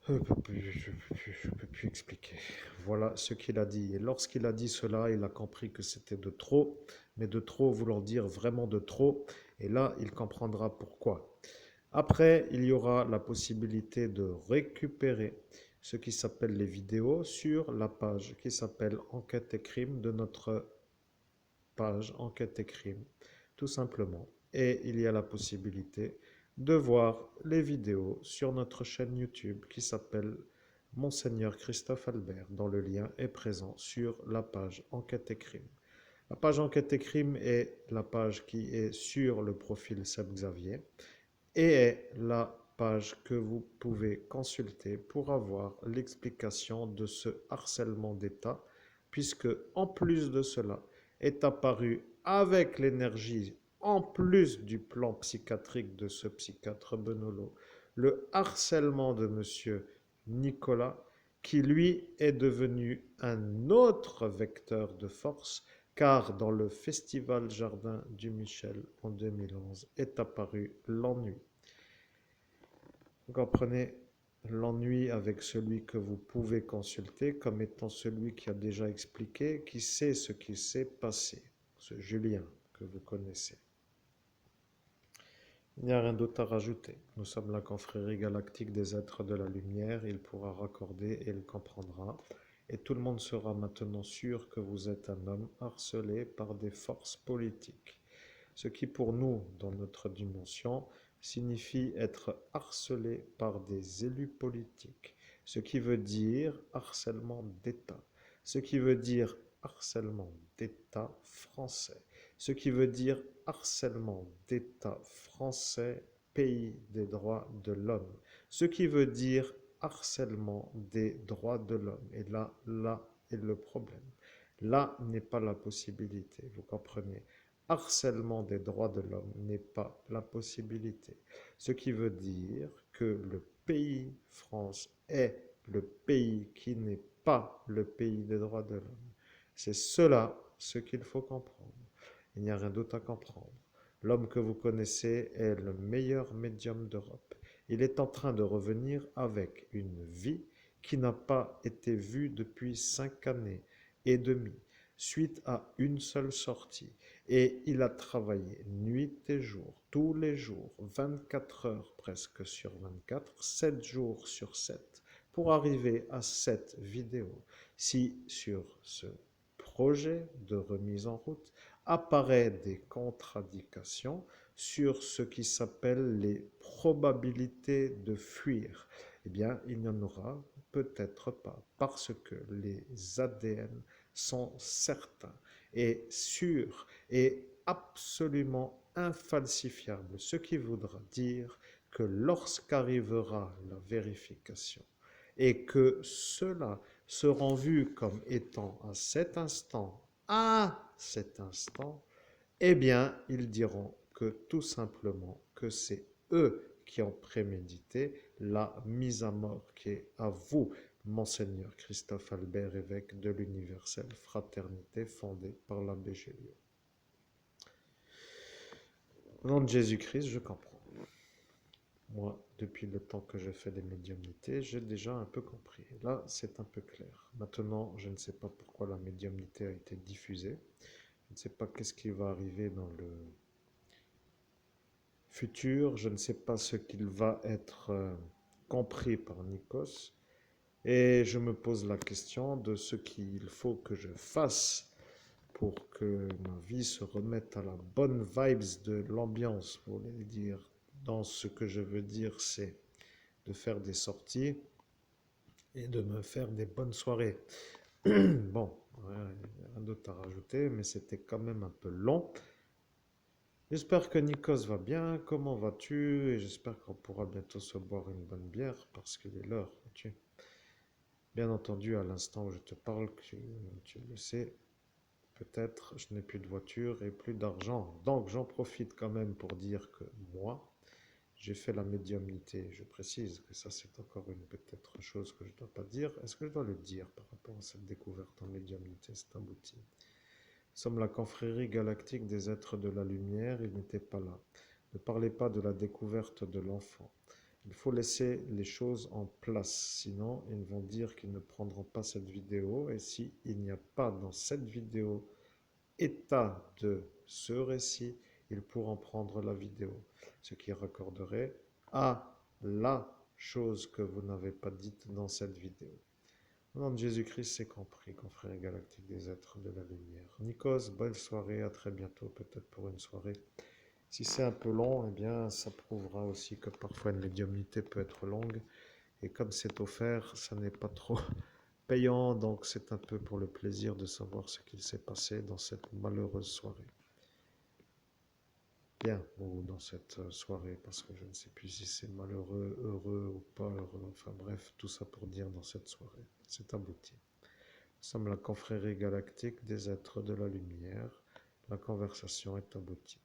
je ne peux plus expliquer. Voilà ce qu'il a dit. Et lorsqu'il a dit cela, il a compris que c'était de trop, mais de trop voulant dire vraiment de trop. Et là, il comprendra pourquoi. Après, il y aura la possibilité de récupérer ce qui s'appelle les vidéos sur la page qui s'appelle Enquête et crime de notre page Enquête et crime, tout simplement. Et il y a la possibilité de voir les vidéos sur notre chaîne YouTube qui s'appelle Monseigneur Christophe Albert, dont le lien est présent sur la page Enquête et crime. La page Enquête et crime est la page qui est sur le profil Seb Xavier et est la page que vous pouvez consulter pour avoir l'explication de ce harcèlement d'État, puisque en plus de cela est apparu avec l'énergie, en plus du plan psychiatrique de ce psychiatre Benolo, le harcèlement de monsieur Nicolas, qui lui est devenu un autre vecteur de force, car dans le Festival Jardin du Michel en 2011 est apparu l'ennui. Vous comprenez l'ennui avec celui que vous pouvez consulter comme étant celui qui a déjà expliqué, qui sait ce qui s'est passé, ce Julien que vous connaissez. Il n'y a rien d'autre à rajouter. Nous sommes la confrérie galactique des êtres de la lumière. Il pourra raccorder et il comprendra. Et tout le monde sera maintenant sûr que vous êtes un homme harcelé par des forces politiques. Ce qui pour nous, dans notre dimension, signifie être harcelé par des élus politiques. Ce qui veut dire harcèlement d'État. Ce qui veut dire harcèlement d'État français. Ce qui veut dire harcèlement d'État français, pays des droits de l'homme. Ce qui veut dire harcèlement des droits de l'homme. Et là est le problème. Là n'est pas la possibilité, vous comprenez. Harcèlement des droits de l'homme n'est pas la possibilité. Ce qui veut dire que le pays France est le pays qui n'est pas le pays des droits de l'homme. C'est cela ce qu'il faut comprendre. Il n'y a rien d'autre à comprendre. L'homme que vous connaissez est le meilleur médium d'Europe. Il est en train de revenir avec une vie qui n'a pas été vue depuis 5 années et demie, suite à une seule sortie. Et il a travaillé nuit et jour, tous les jours, 24 heures presque sur 24, 7 jours sur 7, pour arriver à cette vidéo. Si sur ce projet de remise en route apparaît des contradictions sur ce qui s'appelle les probabilités de fuir, eh bien, il n'y en aura peut-être pas, parce que les ADN sont certains et sûrs et absolument infalsifiables, ce qui voudra dire que lorsqu'arrivera la vérification et que cela seront vus comme étant à cet instant, eh bien, ils diront que tout simplement que c'est eux qui ont prémédité la mise à mort qui est à vous, Monseigneur Christophe Albert, évêque de l'Universelle Fraternité fondée par l'abbé Géliot. Au nom de Jésus-Christ, je comprends. Moi, depuis le temps que je fais des médiumnités, j'ai déjà un peu compris. Là, c'est un peu clair. Maintenant, je ne sais pas pourquoi la médiumnité a été diffusée. Je ne sais pas qu'est-ce qui va arriver dans le futur. Je ne sais pas ce qu'il va être compris par Nikos. Et je me pose la question de ce qu'il faut que je fasse pour que ma vie se remette à la bonne vibes de l'ambiance, pour les dire. Dans ce que je veux dire, c'est de faire des sorties et de me faire des bonnes soirées. Bon, rien d'autre à rajouter, mais c'était quand même un peu long. J'espère que Nikos va bien. Comment vas-tu? Et j'espère qu'on pourra bientôt se boire une bonne bière parce qu'il est l'heure. Bien entendu, à l'instant où je te parle, tu le sais, peut-être je n'ai plus de voiture et plus d'argent. Donc j'en profite quand même pour dire que moi, j'ai fait la médiumnité. Je précise que ça, c'est encore une peut-être chose que je ne dois pas dire. Est-ce que je dois le dire par rapport à cette découverte en médiumnité? C'est abouti. Nous sommes la confrérie galactique des êtres de la lumière. Ils n'étaient pas là. Ne parlez pas de la découverte de l'enfant. Il faut laisser les choses en place, sinon ils vont dire qu'ils ne prendront pas cette vidéo. Et s'il n'y a pas dans cette vidéo état de ce récit, ils pourront prendre la vidéo, ce qui raccorderait à la chose que vous n'avez pas dite dans cette vidéo. Au nom de Jésus-Christ, c'est compris, confrère galactique des êtres de la lumière. Nikos, bonne soirée, à très bientôt, peut-être pour une soirée. Si c'est un peu long, eh bien, ça prouvera aussi que parfois une médiumnité peut être longue. Et comme c'est offert, ça n'est pas trop payant, donc c'est un peu pour le plaisir de savoir ce qu'il s'est passé dans cette malheureuse soirée. Bien, ou dans cette soirée, parce que je ne sais plus si c'est malheureux, heureux ou pas heureux. Enfin bref, tout ça pour dire dans cette soirée. C'est abouti. Nous sommes la confrérie galactique des êtres de la lumière. La conversation est aboutie.